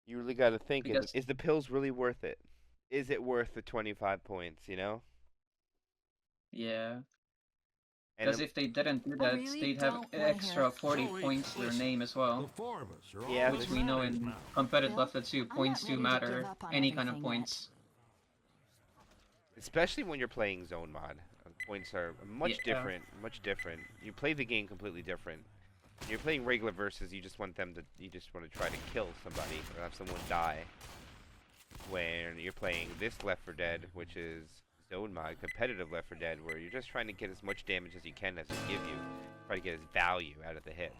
you really got to think, Because- is the pills really worth it? Is it worth the 25 points, you know? Yeah. And Because if they didn't do I that, really they'd have don't wanna extra hear- 40 points to their name as The well. farmers are all Yeah, Which we know in now. competitive Bill, Left 2, I'm not points do ready to matter. give up on Any kind of everything yet. points. especially when you're playing zone mod, points are much Yeah. different, much different. You play the game completely different. When you're playing regular versus, you just want to try to kill somebody or have someone die. When you're playing this Left 4 Dead, which is zone mod, competitive Left 4 Dead, where you're just trying to get as much damage as you can as they give you, try to get as value out of the hit.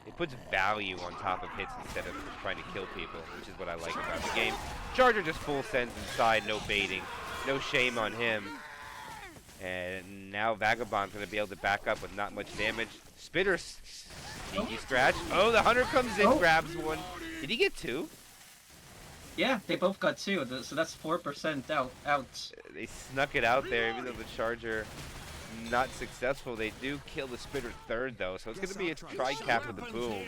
It puts value on top of hits instead of just trying to kill people, which is what I like about the game. Charger just full sends inside, no baiting, no shame on him. And now Vagabond's going to be able to back up with not much damage. Spitter, sneaky scratch. Oh, the Hunter comes in, grabs one. Did he get 2? Yeah, they both got 2, so that's 4% out. They snuck it out there, even though the Charger not successful. They do kill the Spitter 3rd, though, so it's going to be a tri-cap with the Boom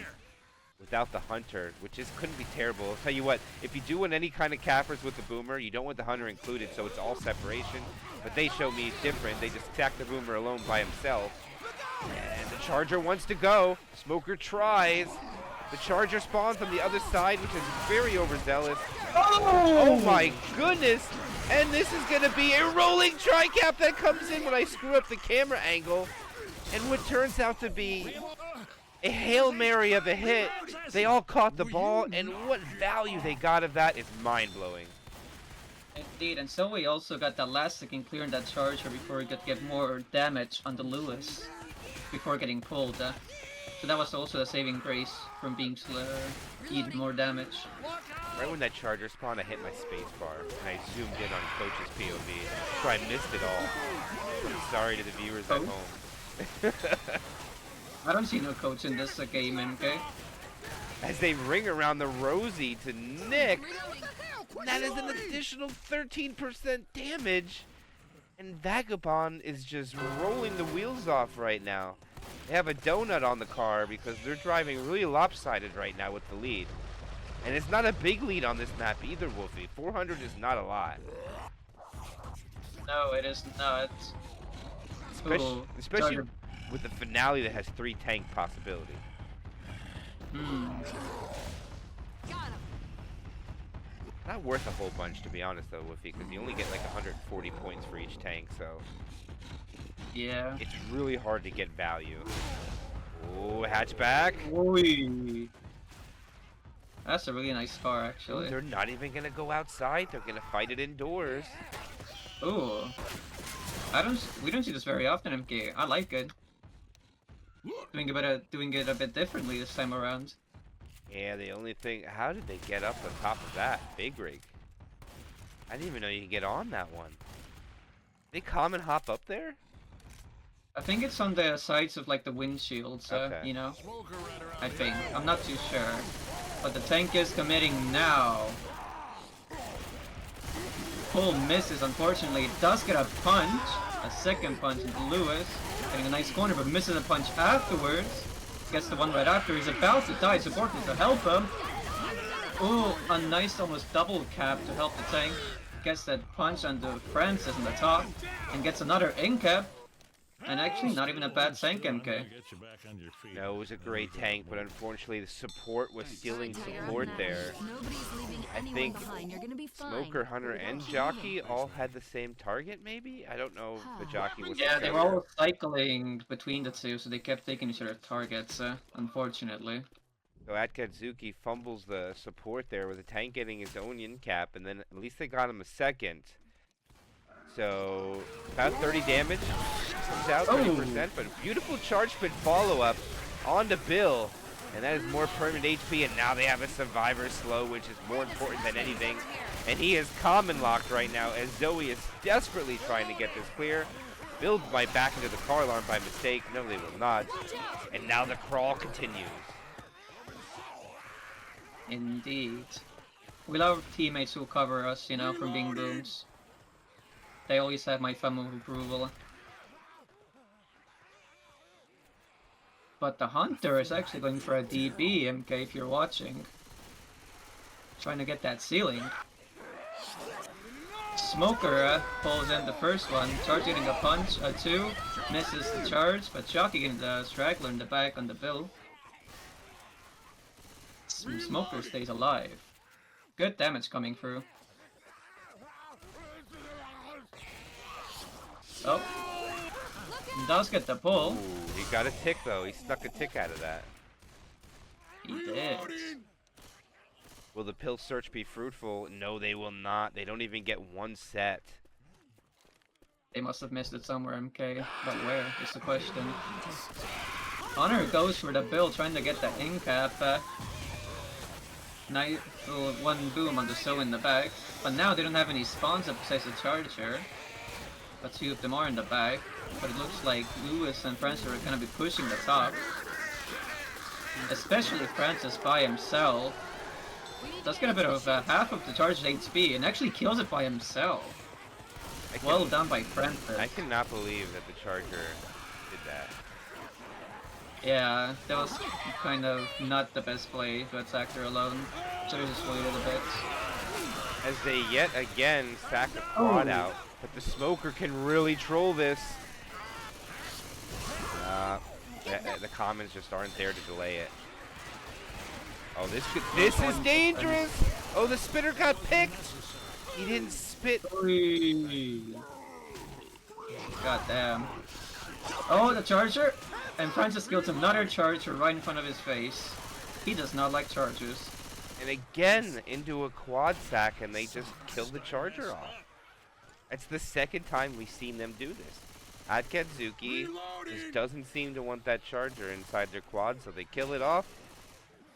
without the Hunter, which couldn't be terrible. I'll tell you what, if you do want any kind of cappers with the Boomer, you don't want the Hunter included, so it's all separation. But they show me different. They just attack the Boomer alone by himself. And the Charger wants to go. Smoker tries. The Charger spawns on the other side, which is very overzealous. Oh my goodness! And this is going to be a rolling tri-cap that comes in when I screw up the camera angle. And what turns out to be a Hail Mary of a hit. They all caught the ball, and what value they got of that is mind-blowing. Indeed, and so we also got the last second clear in that Charger before we could get more damage on the Lewis before getting pulled. So that was also a saving grace from being even more damage. Right when that Charger spawned, I hit my space bar, and I zoomed in on Coach's POV, so I missed it all. I'm sorry to the viewers at home. I don't see no Coach in this game, MK. As they ring around the Rosie to Nick, that is an additional 13% damage. And Vagabond is just rolling the wheels off right now. They have a donut on the car because they're driving really lopsided right now with the lead. And it's not a big lead on this map either, Wolfi. 400 is not a lot. No, it is not. Especially with the finale that has 3 tank possibility. Got him. Not worth a whole bunch, to be honest, though, Wolfi, because you only get like 140 points for each tank, so Yeah. it's really hard to get value. Oh, hatchback. Oi. That's a really nice car, Ooh, actually. they're not even gonna go outside. They're gonna fight it indoors. Ooh. We don't see this very often, MK. I like it. Doing it a bit differently this time around. Yeah, the only thing, how did they get up on top of that? Big rig. I didn't even know you could get on that one. They common hop up there? I think it's on the sides of like the windshields, Okay. you know? Smoker right around I the think. back. I'm not too sure. But the tank is committing now. Pull misses, unfortunately. It does get a punch. A second punch into Lewis. Getting a nice corner, but misses a punch afterwards. Gets the one right after. He's about to die. Support needs to help him. Ooh, a nice almost double cap to help the tank. Gets that punch onto Francis on the top. And gets another in cap. And actually, not even a bad tank, MK. Get you back on your feet. No, it was a great tank, but unfortunately the support was stealing support there. Nobody's leaving I anyone think behind. You're gonna be fine. Smoker, Hunter, and Jockey all had the same target, maybe? I don't know if the Jockey was Yeah, the they were treasure. all cycling between the two, so they kept taking each other's targets, unfortunately. So Akatsuki fumbles the support there with the tank getting his own in cap, and then at least they got him a second. So about 30 damage comes out, 30%, but a beautiful charge spin follow-up onto Bill, and that is more permanent HP, and now they have a survivor slow, which is more important than anything. And he is common locked right now as Zoe is desperately trying to get this clear. Bill might back into the car alarm by mistake. No, they will not. And now the crawl continues. Indeed. We love teammates who cover us, you know, from being booms. They always have my thumb of approval. But the Hunter is actually going for a DB, MK, if you're watching. Trying to get that ceiling. Smoker pulls in the first one, charge getting a punch, a 2, misses the charge, but Jockey getting the straggler in the back on the Bill. Smoker stays alive. Good damage coming through. Oh. Does get the pull. Ooh, he got a tick though. He snuck a tick out of that. He did. Will the pill search be fruitful? No, they will not. They don't even get one set. They must have missed it somewhere, MK. But where is the question. Honor goes for the Bill, trying to get the in cap. Nice one boom on the Soul in the back. But now they don't have any spawns up besides the Charger. But 2 of them are in the back. But it looks like Lewis and Francis are gonna be pushing the top. Especially Francis by himself. Does get a bit of half of the charged HP and actually kills it by himself. Well done by Francis. I cannot believe that the Charger did that. Yeah, that was kind of not the best play to attack her alone. So we just waited a bit. As they yet again sack a quad out. But the Smoker can really troll this. The commons just aren't there to delay it. Oh, this is dangerous! Oh, the spitter got picked! He didn't spit. God damn. Oh, the Charger! And Francis kills another Charger right in front of his face. He does not like Chargers. And again, into a quad sack, and they just kill the Charger off. It's the second time we've seen them do this. Akatsuki just doesn't seem to want that Charger inside their quad, so they kill it off.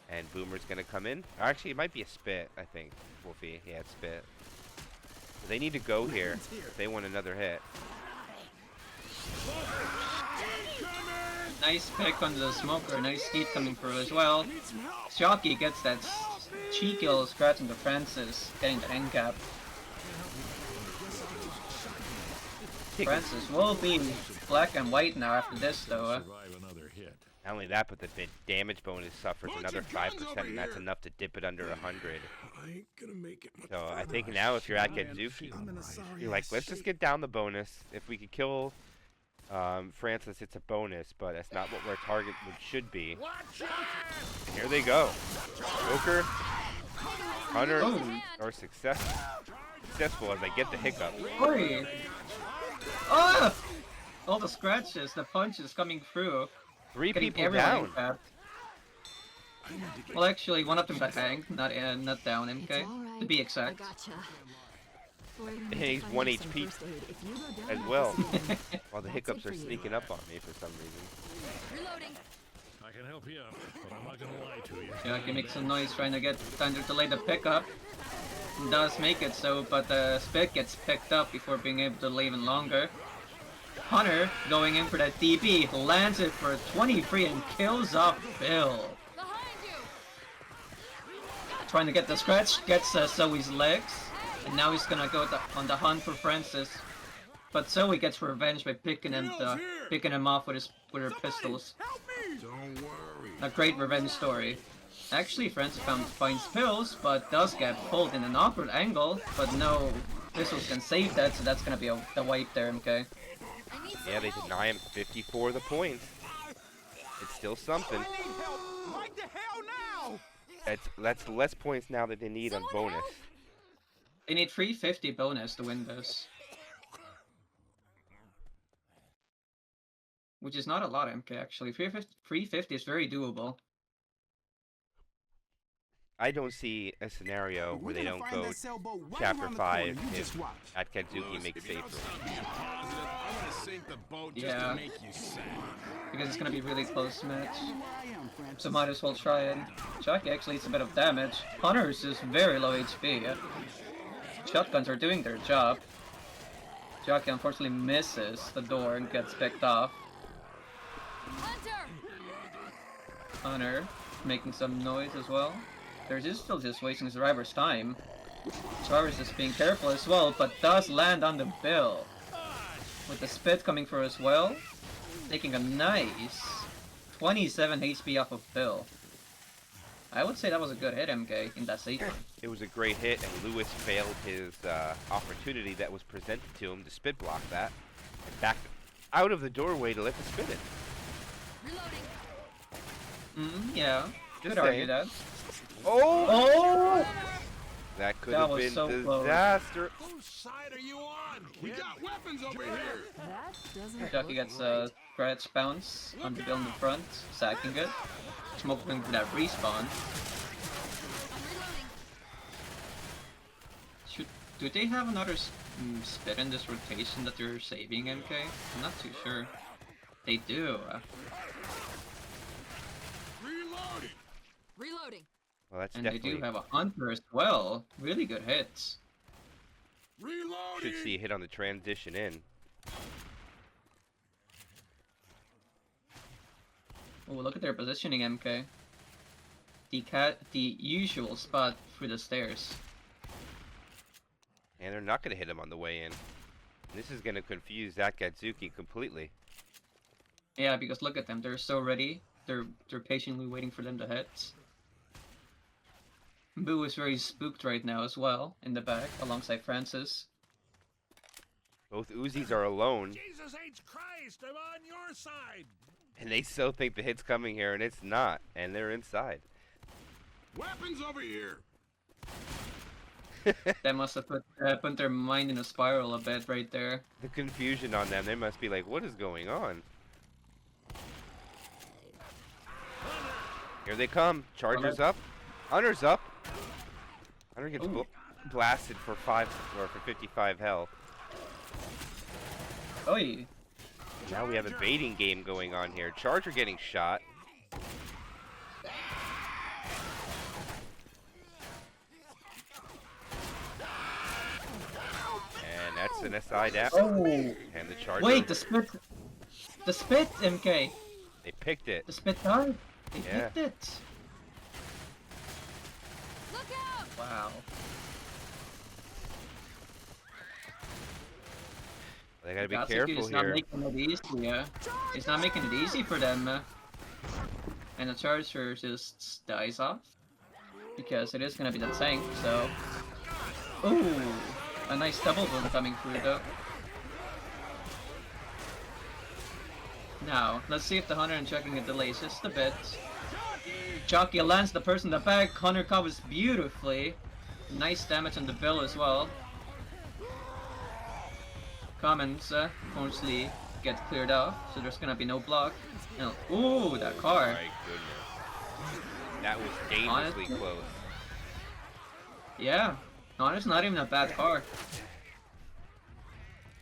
And Boomer's gonna come in. Actually, it might be a spit, I think. Wolfi, yeah, it's spit. They need to go here if they want another hit. Nice pick on the Smoker, nice heat coming through as well. Jockey gets that cheek kill scratching the Francis, getting the end cap. Francis will be black and white now after this though. Survive another hit. Not only that, but the damage bonus suffers another 5%, and that's enough to dip it under 100. I ain't gonna make it much So I further, think now if you're at Genzuki, I'm in a sorry you're like, let's just get down the bonus. If we could kill Francis, it's a bonus, but that's not what our target should be. And here they go. Joker Hunter Oh. are successful as I get the hiccup. Oi! Ah! All the scratches, the punches coming through. Three Getting people everyone down. capped. Well, actually, one of them got hanged, not down, It's MK. all right. To be I exact. gotcha. We're gonna And need to he's find 1 you some HP first aid. If you go down as that well. facility- While the That's hiccups it are for you. sneaking up on me for some reason. Reloading. I can help you up, but I'm not gonna lie to you. Jackie makes some noise trying to get Thunder to lay the pickup. Does make it so, but the spit gets picked up before being able to lay even longer. Hunter going in for that DB, lands it for a 23 and kills off Bill. Behind you. Trying to get the scratch, gets Zoe's legs, and now he's gonna go on the hunt for Francis. But Zoe gets revenge by picking him off with her pistols. Don't worry. A great revenge story. Actually, Francis finds pills, but does get pulled in an awkward angle, but no pistols can save that, so that's gonna be the wipe there, MK. I need some Yeah, they help. deny him 54 of the points. It's still something. Like the hell now! That's less points now that they need on Someone bonus. help? They need 350 bonus to win this. Which is not a lot, MK, actually. 350 is very doable. I don't see a scenario where they don't go Chapter 5 if Akatsuki makes safe room. I'm gonna sink the boat just Yeah. to make you sad. Because it's gonna be a really close match. So might as well try it. Chucky actually eats a bit of damage. Hunter's is very low HP. Shotguns are doing their job. Chucky unfortunately misses the door and gets picked off. Hunter. Hunter making some noise as well. There's still just wasting Survivor's time. Survivor's just being careful as well, but does land on the Bill. With the spit coming through as well. Taking a nice 27 HP off of Bill. I would say that was a good hit, MK, in that safe room. It was a great hit, and Lewis failed his opportunity that was presented to him to spit block that, and backed out of the doorway to let the spit in. Reloading. Yeah. Just Could argue saying. that. Oh! Oh! That could That have was been so close. disaster. Whose side are you on? We got weapons over here. That doesn't Jackie look gets a scratch bounce on the Bill in the front, sacking it. Smoking for that respawn. I'm reloading. Do they have another spit in this rotation that they're saving, MK? I'm not too sure. They do. Reloading. Reloading. Well, that's And they definitely do have a hunter as well. Really good hits. Reloading. should see a hit on the transition in. Oh, look at their positioning, MK. The usual spot through the stairs. And they're not going to hit him on the way in. This is going to confuse Akatsuki completely. Yeah, because look at them. They're so ready. They're patiently waiting for them to hit. Boo is very spooked right now as well, in the back, alongside Francis. Both Uzis are alone, Jesus H. Christ, I'm on your side. and they still think the hit's coming here, and it's not, and they're inside. Weapons over here. That must have put their mind in a spiral a bit right there. The confusion on them, they must be like, what is going on? Here they come. Charger's up. Hunter's up. Hunter gets Ooh. blasted for 55 health. Oi! Now we have a baiting game going on here. Charger getting shot. And that's an aside out. Oh! And the Charger. Wait, the spit! The spit, MK! They picked it. The spit died! They Yeah. picked it! Look out. Wow. They gotta be Akatsuki careful is not here. making it easy, yeah. It's not making it easy for them. And the Charger just dies off. Because it is gonna be the tank, so... Ooh! A nice double boom coming through though. Now, let's see if the Hunter and checking it delays just a bit. Jockey lands the person in the back. Connor covers beautifully. Nice damage on the bill as well. Commons mostly get cleared off, so there's gonna be no block. And, ooh, that car. My goodness. That was dangerously Honestly. close. Yeah. No, it's not even a bad car.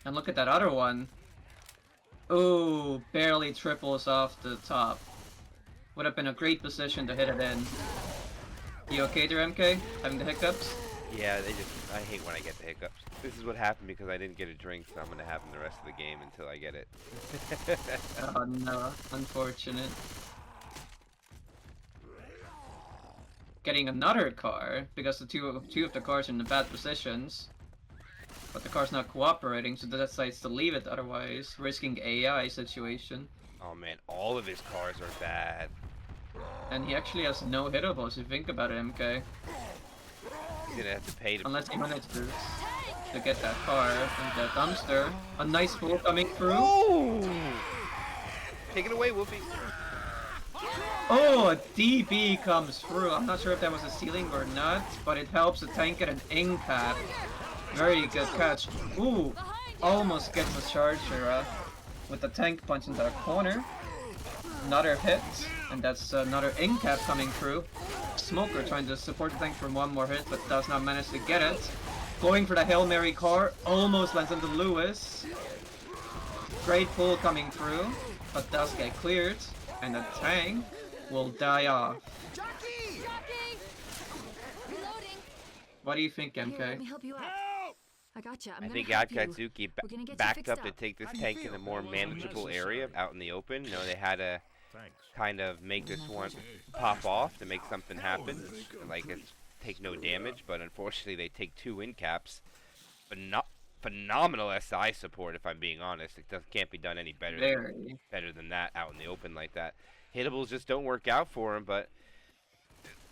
And look at that other one. Ooh, barely triples off the top. Would have been a great position to hit it in. You okay there, MK? Having the hiccups? Yeah, I hate when I get the hiccups. This is what happened because I didn't get a drink, so I'm gonna have them the rest of the game until I get it. Oh no, unfortunate. Getting another car, because the two of the cars are in the bad positions. But the car's not cooperating, so that decides to leave it otherwise, risking AI situation. Oh man, all of his cars are bad. And he actually has no hittables if you think about it, MK. He's gonna have to pay to. Unless he manages to get that car and the dumpster. A nice pull coming through. Oh! Take it away, Wolfi. Oh, a DB comes through. I'm not sure if that was a ceiling or not, but it helps the tank get an ink cap. Very good catch. Ooh, almost gets a charger with the tank punch into the corner. Another hit, and that's another ink cap coming through. Smoker trying to support the tank for one more hit, but does not manage to get it. Going for the Hail Mary car, almost lands into Lewis. Great pull coming through, but does get cleared, and the tank will die off. Jockey! Reloading. What do you think, Here, let MK? me help you out. I gotcha. I'm I gonna think help you. Akatsuki We're gonna get you backed fixed up to up. take this How do you tank in feel? a more That wasn't manageable necessary. area out in the open. You know, they had to Thanks. kind of make this one pop off to make something happen. Like, it's take no damage, but unfortunately they take 2 in caps. Phenomenal SI support, if I'm being honest. It can't be done any better than that out in the open like that. Hittables just don't work out for him, but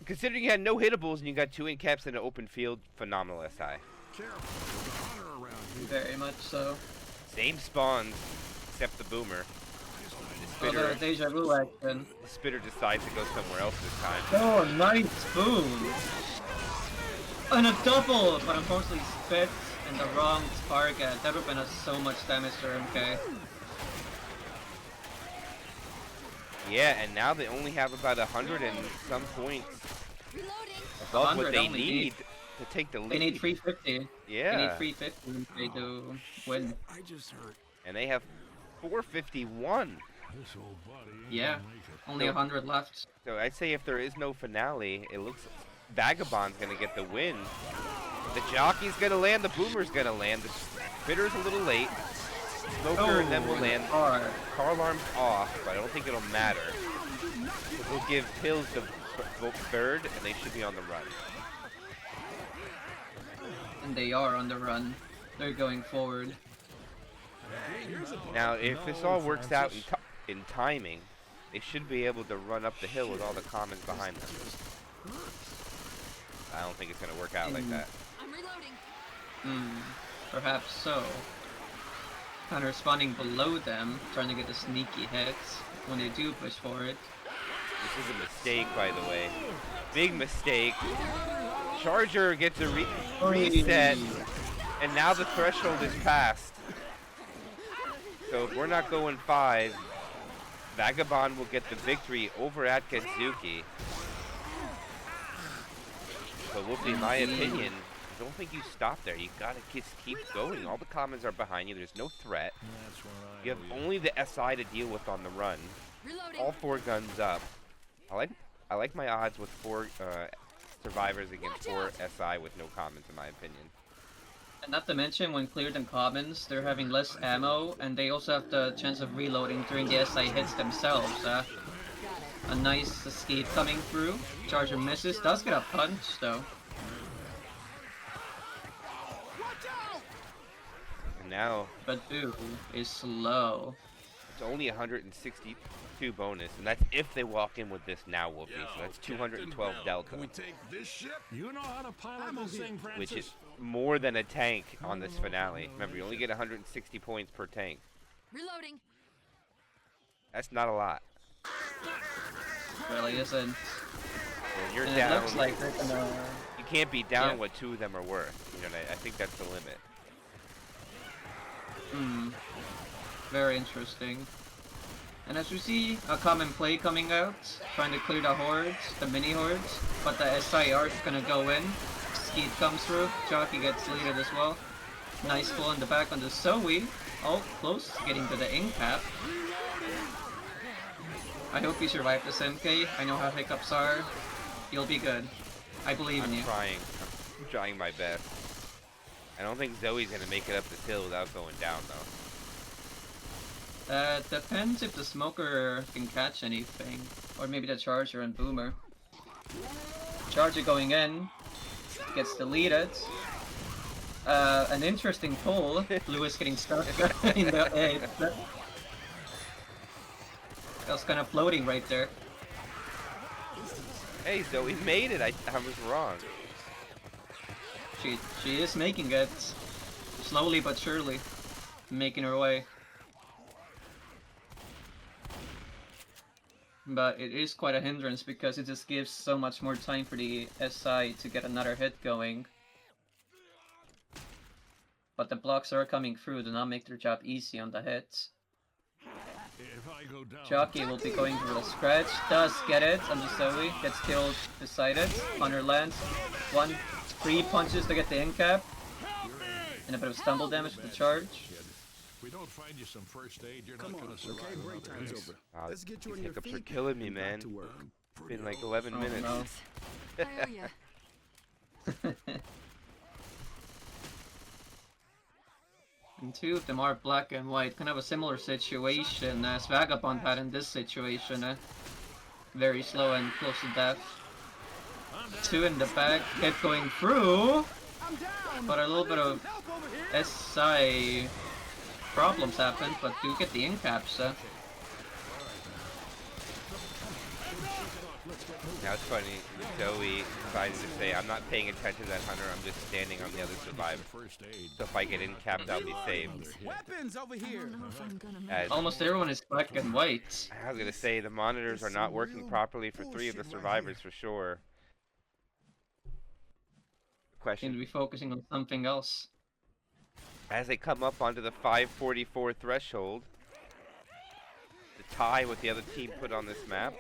considering you had no hittables and you got 2 in caps in an open field, phenomenal SI. Careful. There's a hunter around here. Very much so. Same spawns, except the boomer. The Although spitter, deja vu action. the spitter decides to go somewhere else this time. Oh, nice boom! And a double, but unfortunately spit in the wrong target. That would have been so much damage to MK. Yeah, and now they only have about 100 and some points Reloading. above what 100 they only. need to take the lead. They need 350. They need Yeah, 350 to win. I just hurt. and they have 451. This old body ain't Yeah. gonna make it. Only 100 left. So I'd say if there is no finale, it looks Vagabond's gonna get the win. The jockey's gonna land, the boomer's gonna land. The spitter's a little late. Smoker and then will land. Car. Car alarm's off, but I don't think it'll matter. It will give pills to Bird, and they should be on the run. And they are on the run. They're going forward. Now, if this all works out in timing, they should be able to run up the hill with all the commons behind them. I don't think it's going to work out like that. I'm reloading. Perhaps so. Kind of responding below them, trying to get the sneaky hits when they do push for it. This is a mistake, by the way. Big mistake. Charger gets a reset, and now the threshold is passed. So if we're not going 5, Vagabond will get the victory over Akatsuki. But Wolfi, in my opinion, I don't think you stop there. You gotta keep going. All the commons are behind you. There's no threat. That's what I You have only the SI to deal with on the run. Reloading. All 4 guns up. I like my odds with 4 survivors against 4 SI with no commons, in my opinion. And not to mention, when cleared in commons, they're having less ammo, and they also have the chance of reloading during the SI hits themselves. A nice escape coming through. Charger misses, does get a punch though. And now But Boo is slow. it's only 162 bonus, and that's if they walk in with this now, Wolfi. So that's 212 delta, Can we take this ship? You know how to pilot this thing, Francis? which is more than a tank on this finale. Remember, you only get 160 points per tank. Reloading. That's not a lot. really isn't. When you're And down, it looks like they're gonna... you can't be down Yeah. what two of them are worth. You know, I think that's the limit. Very interesting. And as you see, a common play coming out, trying to clear the hordes, the mini hordes, but the SIR is gonna go in. Skeet comes through, Jockey gets leaded as well. Nice pull in the back on the Zoe. Oh, close, getting to the ink cap. I hope you survive this MK. I know how hiccups are. You'll be good. I believe in you. I'm trying my best. I don't think Zoe's gonna make it up this hill without going down, though. Depends if the smoker can catch anything. Or maybe the charger and boomer. Charger going in. Gets deleted. An interesting pull. Lewis getting stuck in the... that was kind of floating right there. Hey, Zoe made it. I was wrong. She is making it. Slowly but surely. Making her way. But it is quite a hindrance because it just gives so much more time for the SI to get another hit going. But the blocks are coming through, do not make their job easy on the hits. Jockey will be going for the scratch, does get it on the Zoe, gets killed beside it. Hunter lands. 3 punches to get the end cap. And a bit of stumble damage with the charge. We don't find you some first aid, you're Come not on, gonna survive. okay, break time's over. Let's get you on These your hiccups are feet killing me, and back man. to work. It's been like 11 Oh, minutes. no. I owe ya. And two of them are black and white, kind of a similar situation as Vagabond had in this situation. Very slow and close to death. 2 in the back, hit going through, but a little bit of SI problems happen, but do get the incaps. Now it's funny, Zoe decided to say, I'm not paying attention to that hunter, I'm just standing on the other survivor. So if I get in capped, I'll be saved. Weapons over I here. don't know if I'm gonna make As Almost everyone is black and white. I was gonna say, the monitors are not working properly for 3 of the survivors for sure. Seem to Question, be focusing on something else. as they come up onto the 544 threshold, the tie what the other team put on this map,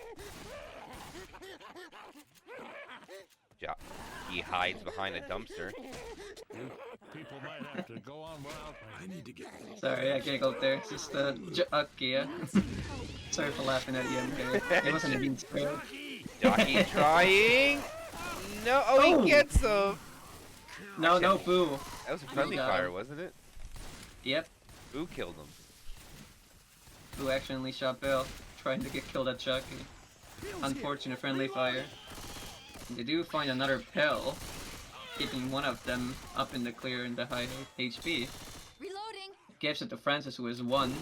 he hides behind a dumpster. People might have to go on without. I need to get. Sorry, I giggled there. It's just Jockey. Sorry for laughing at you, MK. It wasn't even scared. Jockey trying. No, oh, he gets him. No, no, boo. That was a friendly got fire, him. wasn't it? Yep, Boo killed him. boo accidentally shot Bill, trying to get killed at Jockey. Unfortunate friendly fire. They do find another pill, keeping one of them up in the clear in the high HP. reloading. Gives it to Francis, who is 1,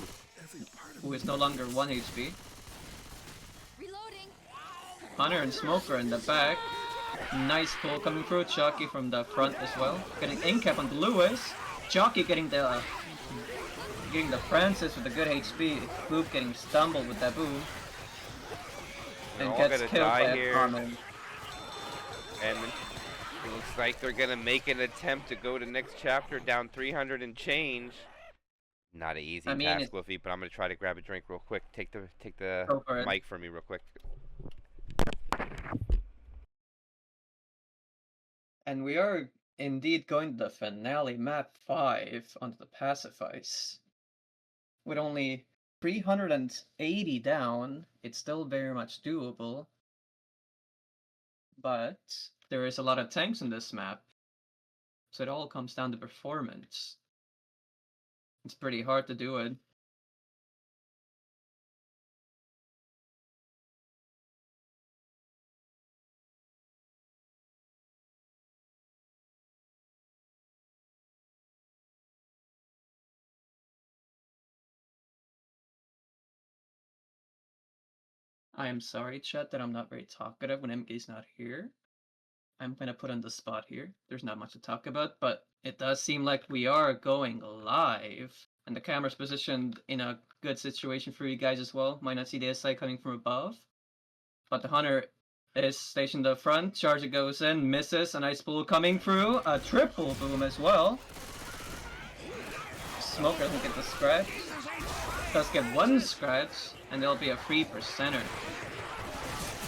who is no longer 1 HP. Reloading. Hunter and Smoker in the back. Nice pull coming through. Jockey from the front as well. Getting incap on the Lewis. Jockey getting the Francis with a good HP. Boop getting stumbled with that boom. They're And all gets gonna killed by die a here. common. And it looks like they're gonna make an attempt to go to next chapter down 300 and change. Not an easy I mean, task, Wolfi, but I'm gonna try to grab a drink real quick. Take the Go for it. mic for me real quick. And we are indeed going to the finale, map 5 onto the Passifice. With only 380 down, it's still very much doable. But there is a lot of tanks in this map, so it all comes down to performance. It's pretty hard to do it. I am sorry, chat, that I'm not very talkative when MK's not here. I'm gonna put on the spot here. There's not much to talk about, but it does seem like we are going live. And the camera's positioned in a good situation for you guys as well. Might not see the SI coming from above. But the hunter is stationed up front. Charger goes in, misses, an ice pool coming through. A triple boom as well. Smoker doesn't get the scratch. Does get one scratch, and there'll be a 3%er.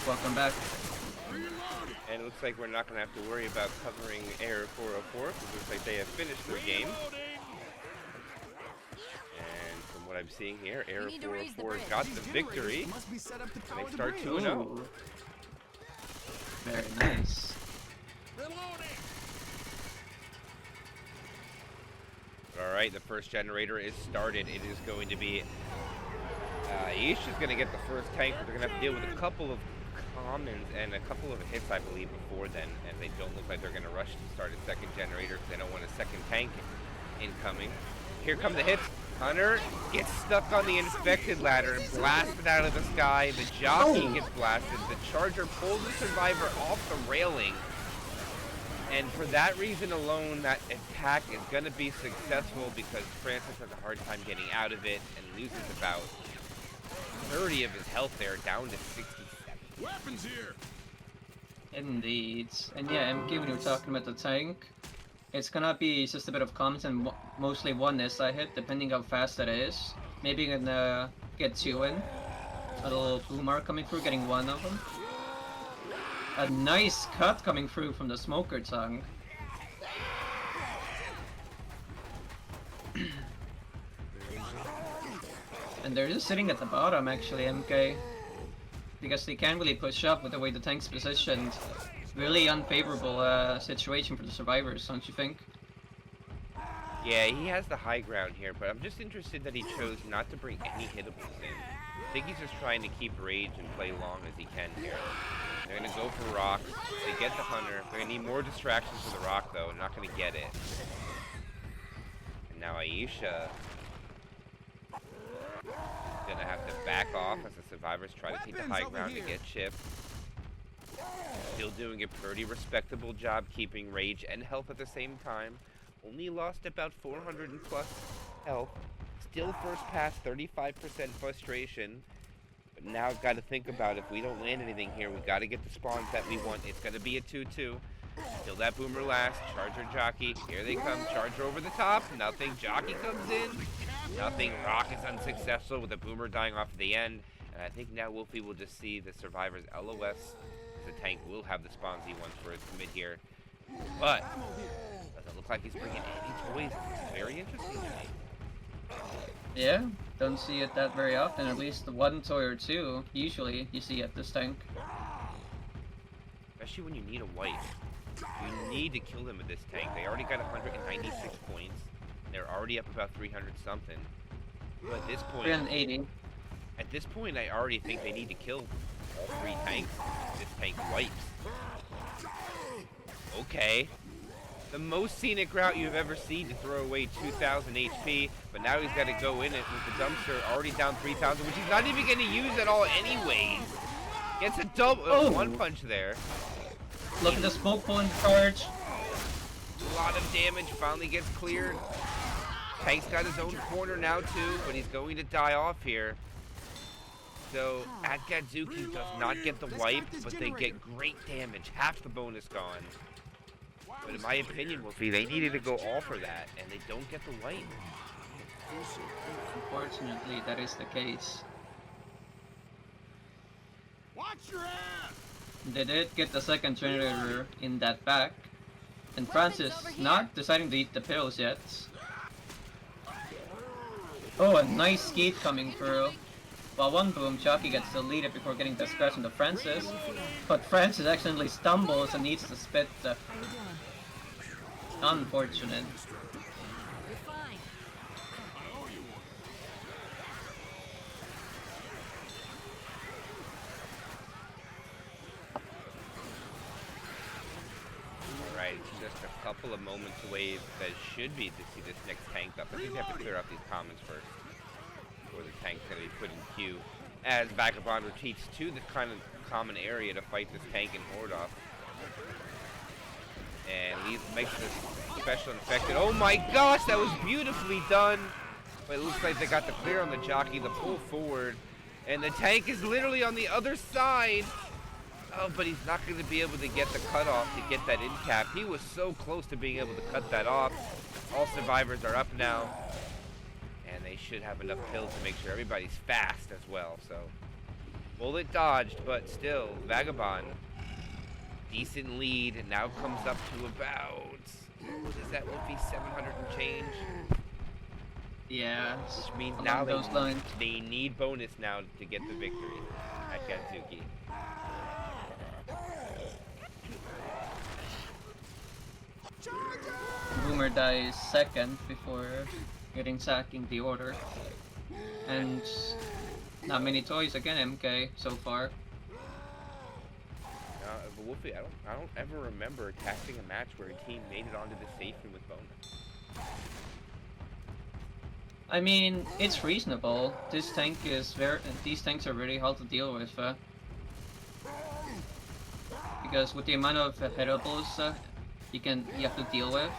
Welcome back. And it looks like we're not going to have to worry about covering Air 404, because it looks like they have finished their game. And from what I'm seeing here, Air 404 got the victory. And they start 2-0. Very nice. Alright, the first generator is started. It is going to be... Isha's going to get the first tank, but they're going to have to deal with a couple of commons and a couple of hits, I believe, before then. And they don't look like they're going to rush to start a second generator because they don't want a second tank incoming. Here come the hits. Hunter gets stuck on the infected ladder and blasted out of the sky. The jockey gets blasted. The charger pulls the survivor off the railing. And for that reason alone, that attack is going to be successful because Francis has a hard time getting out of it and loses about 30 of his health there, down to 67. Weapons here. Indeed. And yeah, MK, when you were talking about the tank, it's gonna be just a bit of comments and mostly one SI hit, depending how fast that is. Maybe you can get two in. A little boomer coming through, getting one of them. A nice cut coming through from the smoker tongue. And they're just sitting at the bottom actually, MK. Because they can't really push up with the way the tank's positioned. Really unfavorable situation for the survivors, don't you think? Yeah, he has the high ground here, but I'm just interested that he chose not to bring any hittables in. I think he's just trying to keep rage and play long as he can here. They're going to go for rocks. They get the hunter. They're going to need more distractions for the rock, though. Not going to get it. And now Aisha is going to have to back off as the survivors try to take the high ground to get chipped. Still doing a pretty respectable job keeping rage and health at the same time. Only lost about 400 and plus health. Still first pass, 35% frustration. But now got to think about if we don't land anything here, we got to get the spawns that we want. It's going to be a 2-2. Still that boomer last. Charger jockey. Here they come. Charger over the top. Nothing. Jockey comes in. Nothing. Rock is unsuccessful with the boomer dying off at the end. And I think now Wolfi will just see the survivors LOS. The tank will have the spawns he wants for his commit here. But doesn't look like he's bringing any toys. It's very interesting to me. Yeah, don't see it that very often. At least one toy or two, usually, you see at this tank. Especially when you need a wipe. You need to kill them with this tank. They already got 196 points. They're already up about 300 something. But at this point... 380. At this point, I already think they need to kill all three tanks. This tank wipes. Okay. The most scenic route you've ever seen to throw away 2,000 HP, but now he's got to go in it with the dumpster already down 3,000, which he's not even going to use at all anyways. Gets a double, one punch there. Look at the smoke pulling charge. A lot of damage, finally gets cleared. Tank's got his own corner now too, but he's going to die off here. So, Akatsuki does not get the wipe, but they get great damage. Half the bonus gone. But in my opinion, Wolfi, they needed to go all for that, and they don't get the wipe. Unfortunately, that is the case. Watch your ass! They did get the second generator in that back. And Francis not deciding to eat the pills yet. Oh, a nice skeet coming through. While one boom, Jockey gets deleted before getting the scratch into Francis. But Francis accidentally stumbles and needs to spit the... Unfortunate. You're fine. Alright, it's just a couple of moments away that should be to see this next tank up. I think they have to clear out these commons first. Before the tank's going to be put in queue. As Vagabond retreats to the kind of common area to fight this tank and horde off. And he makes this special infected. Oh my gosh, that was beautifully done. But it looks like they got the clear on the jockey, the pull forward. And the tank is literally on the other side. Oh, but he's not going to be able to get the cutoff to get that in cap. He was so close to being able to cut that off. All survivors are up now. And they should have enough pills to make sure everybody's fast as well. So, bullet dodged, but still, Vagabond. Decent lead. And now comes up to about, what is that, Wolfi? 700 and change? Yeah. Which means along now those lines. they need bonus now to get the victory at Akatsuki. Boomer dies second before getting sacking the order. And not many toys again, MK so far. But Wolfi, I don't ever remember casting a match where a team made it onto the safe room with bonus. I mean, it's reasonable. This tank is these tanks are really hard to deal with. Because with the amount of headables you have to deal with,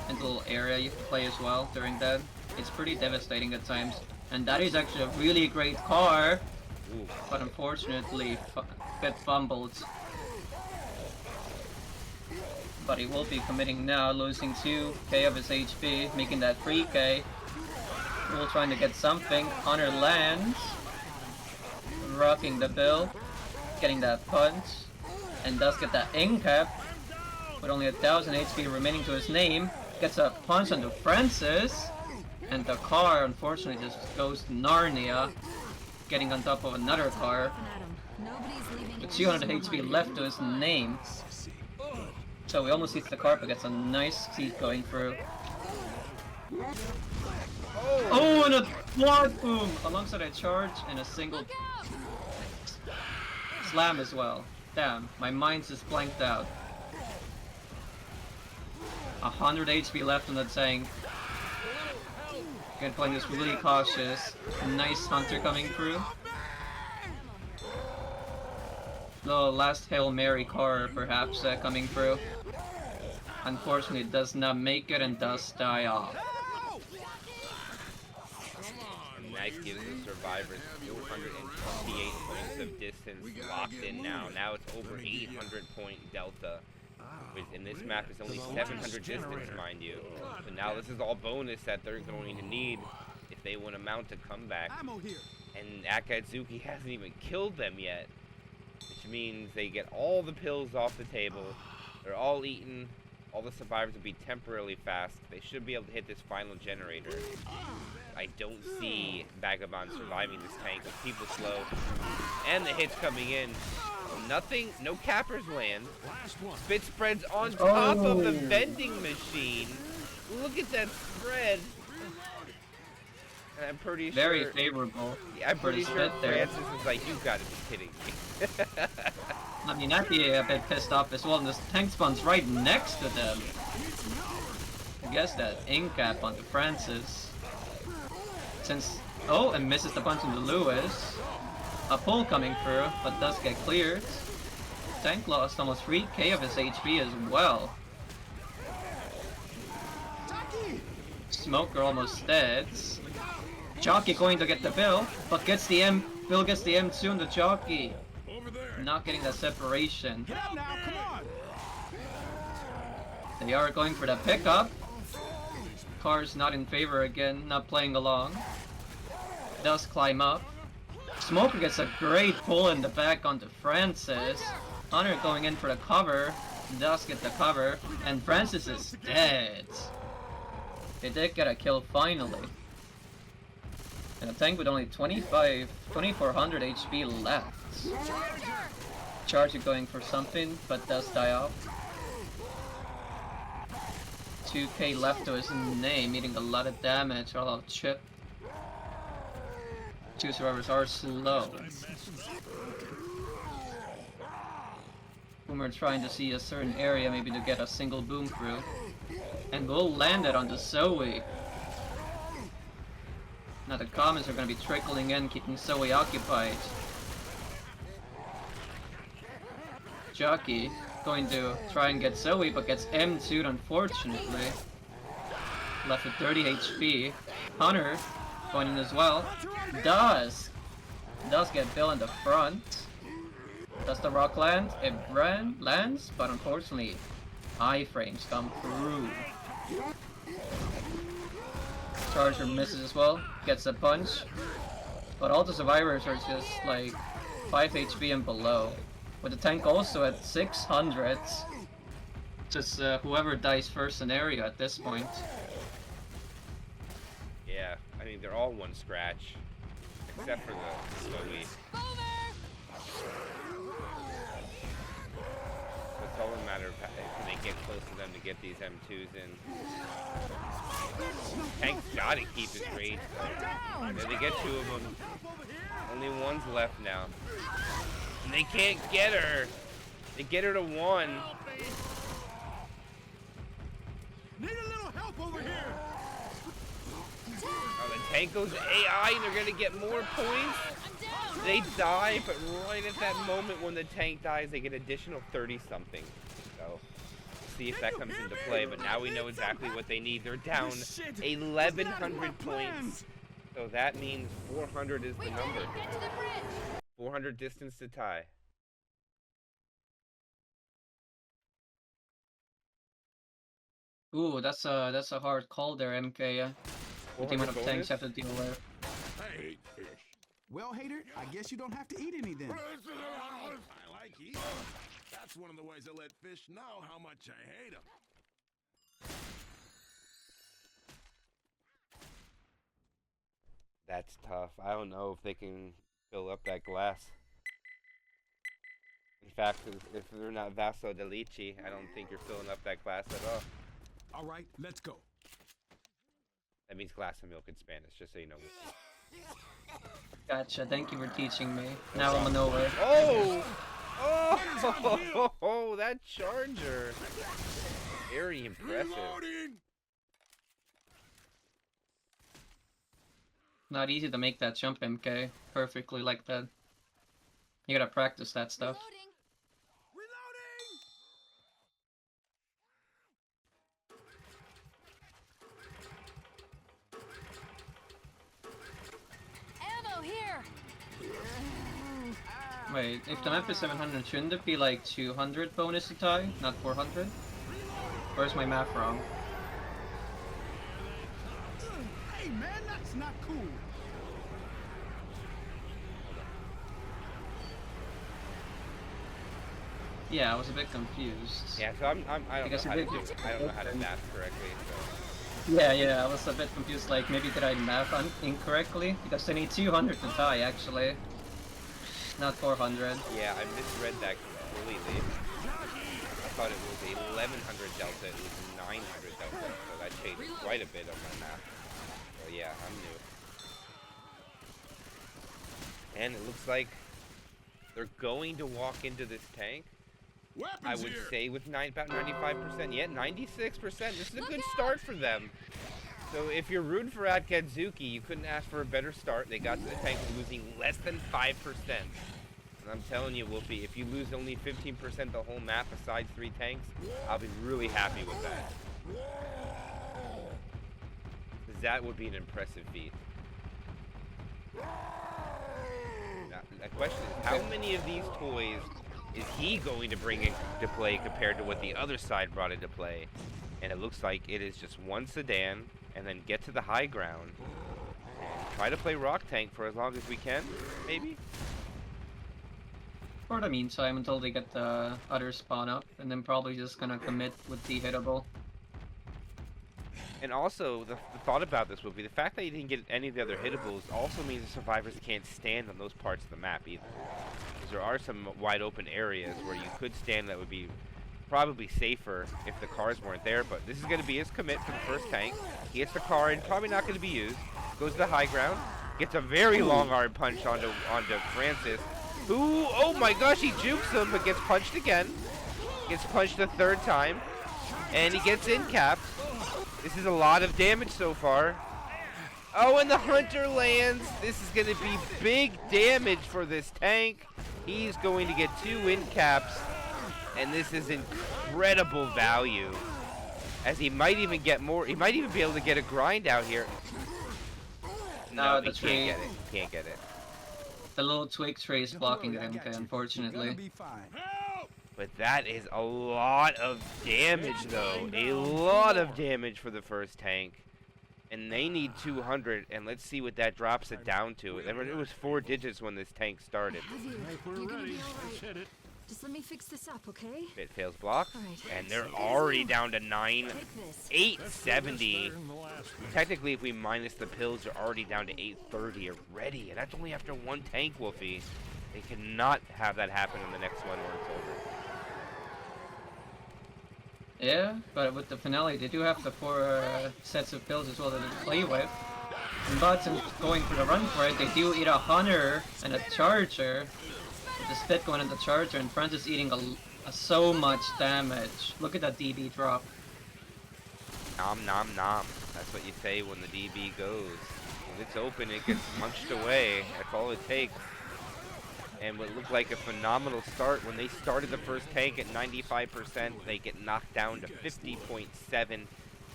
and the little area you can play as well during that, it's pretty devastating at times. And that is actually a really great car, Ooh. but unfortunately got fumbled. But he will be committing now, losing 2k of his HP, making that 3k. Will trying to get something. Honor lands, rocking the bill, getting that punch, and does get that in cap. With only 1000 HP remaining to his name, gets a punch onto Francis, and the car unfortunately just goes to Narnia, getting on top of another car. With 200 HP left to his name. So he almost hits the car but gets a nice seat going through. Oh, and a quad boom! Alongside a charge and a single slam as well. Damn, my mind's just blanked out. 100 HP left on the tank. Again, playing this really cautious. Nice hunter coming through. The last Hail Mary car, perhaps, coming through. Unfortunately, it does not make it and does die off. Nice gives the survivors 428 points of distance locked in now. Now it's over 800 point delta. Which in this map is only 700 distance, mind you. So now this is all bonus that they're going to need if they want to mount a comeback. And Akatsuki hasn't even killed them yet. Which means they get all the pills off the table. They're all eaten. All the survivors will be temporarily fast. They should be able to hit this final generator. I don't see Vagabond surviving this tank with people slow. And the hits coming in. Nothing, no cappers land. Spit spreads on top of the vending machine. Look at that spread. And I'm pretty sure... Very favorable. Yeah, I'm pretty sure Francis is like, you gotta be kidding me. I mean, I'd be a bit pissed off as well, and this tank spawn's right next to them. I guess that ink cap onto Francis. Since... Oh, and misses the punch into Lewis. A pull coming through, but does get cleared. Tank lost almost 3k of his HP as well. Smoker almost dead. Jockey going to get the Bill, but gets the M. Bill gets the M2 on the Jockey. Not getting that separation. Get out now, come on! They are going for the pickup. Car's not in favor again, not playing along. Does climb up. Smoker gets a great pull in the back onto Francis. Hunter going in for the cover. Does get the cover. And Francis is dead. They did get a kill finally. And a tank with only 2400 HP left. Charger going for something, but does die off. 2k left to his name, eating a lot of damage, a lot of chip. Two survivors are slow. Boomer trying to see a certain area, maybe to get a single boom through. And we'll land it on the Zoe. Now the comments are going to be trickling in, keeping Zoe occupied. Jockey going to try and get Zoe, but gets M2'd unfortunately. Left with 30 HP. Hunter going in as well. Does get Bill in the front. Does the rock land? It lands, but unfortunately, iframes come through. Charger misses as well, gets a punch. But all the survivors are just like 5 HP and below. With the tank also at 600. Just whoever dies first scenario at this point. Yeah, I mean, they're all one scratch. Except for the Zoe. It's all a matter of can they get close to them to get these M2s in. Tank's gotta keep his rage though. Did they get 2 of them? Only one's left now. And they can't get her. They get her to 1. Need a little help over here. Oh, the tank goes AI and they're gonna get more points. They die, but right at that moment when the tank dies, they get additional 30-something. So, see if that comes into play. But now we know exactly what they need. They're down 1,100 points. So that means 400 is the number. 400 distance to tie. Ooh, that's a hard call there, MK. With the amount of tanks you have to deal with. Hey, fish. Well, hater, I guess you don't have to eat any then. I like eating. That's one of the ways I let fish know how much I hate them. That's tough. I don't know if they can fill up that glass. In fact, if they're not Vaso de Lichi, I don't think you're filling up that glass at all. All right, let's go. That means glass of milk in Spanish, just so you know. Gotcha, thank you for teaching me. Now I'm a know it. Oh! Oh, that charger. Very impressive. Reloading. Not easy to make that jump, MK. Perfectly like that. You gotta practice that stuff. Ammo here. Wait, if the map is 700, shouldn't it be like 200 bonus to tie, not 400? Where's my math wrong? Hey, man, that's not cool. Yeah, I was a bit confused. Yeah, so I don't know how to do it. I don't know how to math correctly, so. Yeah, I was a bit confused, like maybe did I math incorrectly? Because I need 200 to tie, actually. Not 400. Yeah, I misread that completely. I thought it was 1100 delta, it was 900 delta, so that changed quite a bit on my math. So yeah, I'm new. And it looks like they're going to walk into this tank. Weapons I would here. say with about 95%. Yeah, 96%. This is a good start for them. So if you're rooting for Akatsuki, you couldn't ask for a better start. They got to the tank losing less than 5%. And I'm telling you, Wolfi, if you lose only 15% the whole map besides 3 tanks, I'll be really happy with that. 'Cause that would be an impressive feat. Now, the question is, how many of these toys is he going to bring into play compared to what the other side brought into play? And it looks like it is just one sedan, and then get to the high ground and try to play rock tank for as long as we can, maybe? For the meantime, until they get the other spawn up, and then probably just gonna commit with the hittable. And also, the thought about this would be the fact that you didn't get any of the other hittables also means the survivors can't stand on those parts of the map either. Because there are some wide open areas where you could stand that would be probably safer if the cars weren't there, but this is going to be his commit for the first tank. He gets the car in, probably not going to be used. Goes to the high ground, gets a very long arm punch onto Francis, who, oh my gosh, he jukes him, but gets punched again. Gets punched a 3rd time, and he gets in capped. This is a lot of damage so far. Oh, and the Hunter lands. This is going to be big damage for this tank. He's going to get 2 in caps. And this is incredible value, as he might even get more. He might even be able to get a grind out here. No, he can't get it. He can't get it. The little twig tree is blocking them, You're gonna unfortunately. be fine. But that is a lot of damage, though. A lot of damage for the first tank. And they need 200, and let's see what that drops it down to. It was 4 digits when this tank started. You're We're gonna ready. be all Let's right. hit it. Just let me fix this up, okay? It fails block, All right. and they're already down to 9. Take this. 870. Better than the last one. Technically, if we minus the pills, they're already down to 830 already, and that's only after 1 tank, Wolfi. They cannot have that happen in the next one or it's over. Yeah, but with the finale, they do have the 4 sets of pills as well that they play with. And Bottom's going for the run for it. They do eat a Hunter and a Charger. With the spit going in the Charger, and Francis eating so much damage. Look at that DB drop. Nom nom nom. That's what you say when the DB goes. When it's open, it gets munched away. That's all it takes. And what looked like a phenomenal start, when they started the first tank at 95%, they get knocked down to 50.7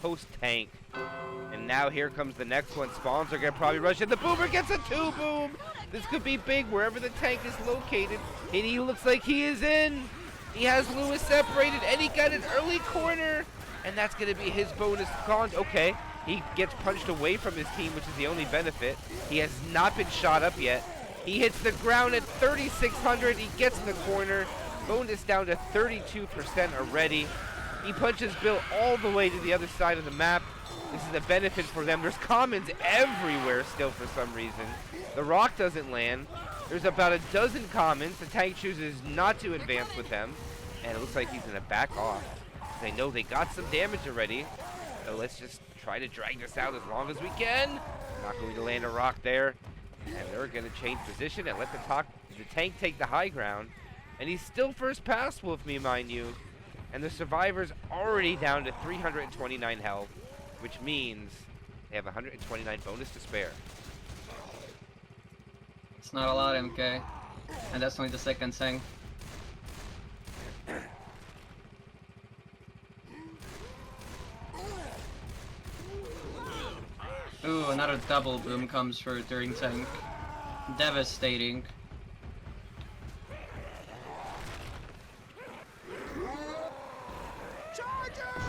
post-tank. And now here comes the next one. Spawns are going to probably rush in. The Boomer gets a 2-boom. This could be big wherever the tank is located. And he looks like he is in. He has Lewis separated, and he got an early corner. And that's going to be his bonus con. Okay, he gets punched away from his team, which is the only benefit. He has not been shot up yet. He hits the ground at 3,600. He gets in the corner. Bonus down to 32% already. He punches Bill all the way to the other side of the map. This is a benefit for them. There's commons everywhere still for some reason. The rock doesn't land. There's about a dozen commons. The tank chooses not to advance with them. And it looks like he's going to back off. They know they got some damage already. So let's just try to drag this out as long as we can. Not going to land a rock there. And they're going to change position and let the tank take the high ground. And he's still first pass, Wolfi, mind you. And the survivors already down to 329 health, which means they have 129 bonus to spare. It's not a lot, MK. And that's only the second tank. Ooh, another double boom comes for during tank. Devastating.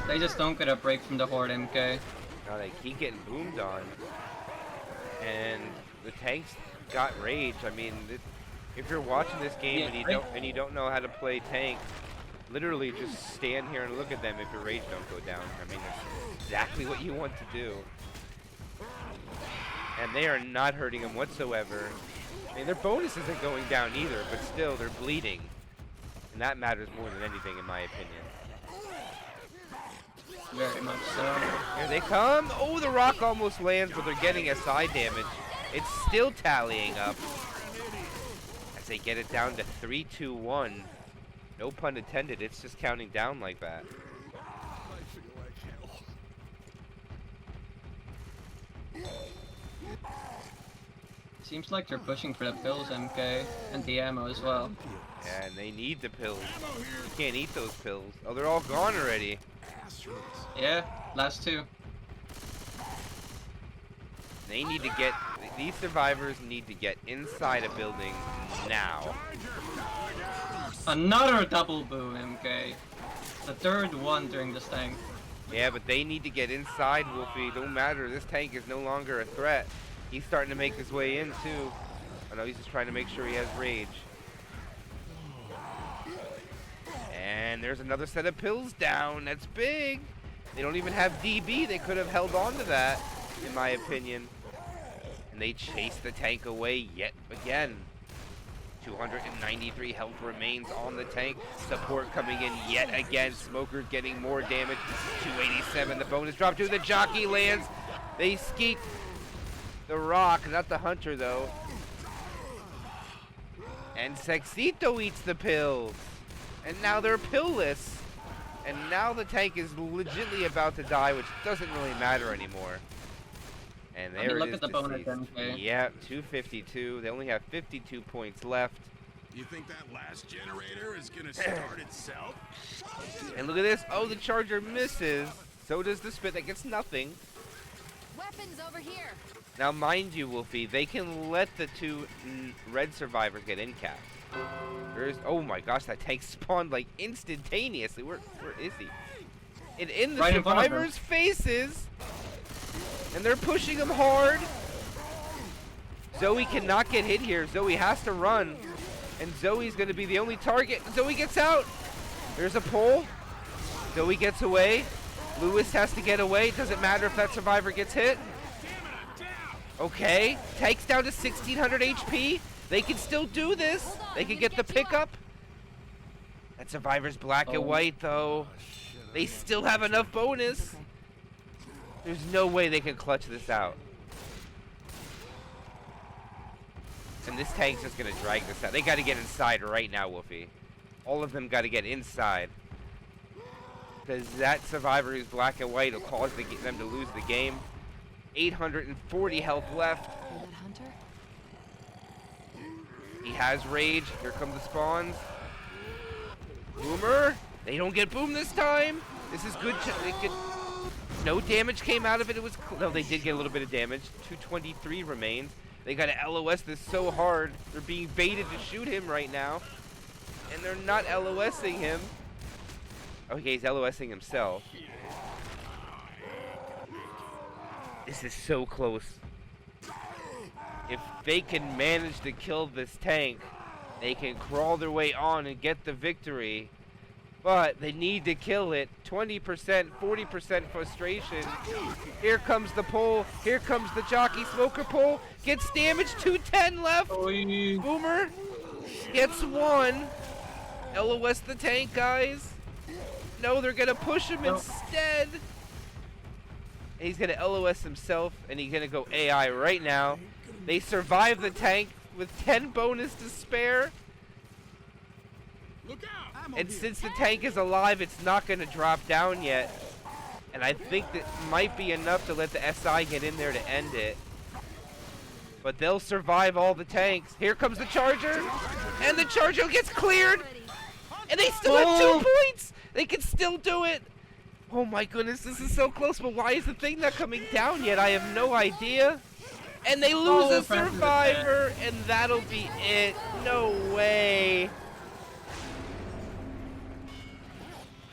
They just don't get a break from the Horde, MK. Now they keep getting boomed on. And the tanks got rage. I mean, if you're watching this game and you don't know how to play tank, literally just stand here and look at them if your rage don't go down. I mean, that's exactly what you want to do. And they are not hurting him whatsoever. I mean, their bonus isn't going down either, but still, they're bleeding. And that matters more than anything, in my opinion. Very much so. Here they come. Oh, the rock almost lands, but they're getting SI damage. It's still tallying up. As they get it down to 3, 2, 1. No pun intended, it's just counting down like that. Seems like they're pushing for the pills, MK, and the ammo as well. Yeah, and they need the pills. You can't eat those pills. Oh, they're all gone already. Yeah, last 2. They need to get, these survivors need to get inside a building now. Another double boom, MK. The third one during this tank. Yeah, but they need to get inside, Wolfi. Don't matter, this tank is no longer a threat. He's starting to make his way in, too. Oh no, he's just trying to make sure he has rage. And there's another set of pills down. That's big. They don't even have DB. They could have held on to that, in my opinion. And they chase the tank away yet again. 293 health remains on the tank. Support coming in yet again. Smoker getting more damage. 287. The bonus drop to the jockey lands. They skeet the rock, not the hunter though. And Sexito eats the pills. And now they're pillless. And now the tank is legitimately about to die, which doesn't really matter anymore. And there look it is. at the bonus, deceased. MK. Yeah, 252. They only have 52 points left. You think that last generator is gonna start itself? And look at this. Oh, the charger misses. So does the spit. That gets nothing. Weapons over here. Now, mind you, Wolfi, they can let the two red survivors get in cap. There's, oh my gosh, that tank spawned like instantaneously. Where is he? And in the Right in front of him. survivors' faces, and they're pushing him hard. Zoe cannot get hit here. Zoe has to run, and Zoe's going to be the only target. Zoe gets out. There's a pull. Zoe gets away. Lewis has to get away. Doesn't matter if that survivor gets hit. Okay, tank's down to 1600 HP. They can still do this. They can get the pickup. That survivor's black and white, though. They still have enough bonus. There's no way they can clutch this out. And this tank's just going to drag this out. They got to get inside right now, Wolfi. All of them got to get inside. Because that survivor who's black and white will cause them to lose the game. 840 health left. Hear that, Hunter? He has rage. Here come the spawns. Boomer. They don't get boom this time. This is good. No damage came out of it. It was no. They did get a little bit of damage. 223 remains. They got to LOS this so hard. They're being baited to shoot him right now, and they're not LOSing him. Okay, he's LOSing himself. This is so close. If they can manage to kill this tank, they can crawl their way on and get the victory. But they need to kill it. 20%, 40% frustration. Here comes the pull. Here comes the jockey smoker pull. Gets damage. 210 left. Boomer gets one. LOS the tank, guys. No, they're going to push him instead. And he's going to LOS himself, and he's going to go AI right now. They survive the tank with 10 bonus to spare. Look out! And since the tank is alive, it's not going to drop down yet. And I think that might be enough to let the SI get in there to end it. But they'll survive all the tanks. Here comes the Charger. And the Charger gets cleared. And they still have 2 points. They can still do it. Oh my goodness, this is so close. But why is the thing not coming down yet? I have no idea. And they lose a survivor. And that'll be it. No way.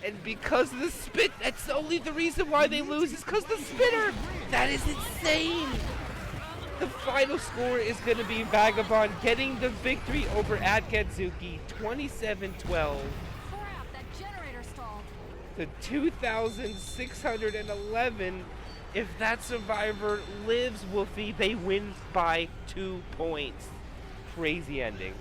And because of the spit, that's only the reason why they lose is because the spitter. That is insane. The final score is going to be Vagabond getting the victory over Akatsuki, 27-12 Crap, that generator stalled. to 2,611. If that survivor lives, Wolfi, they win by 2 points. Crazy ending.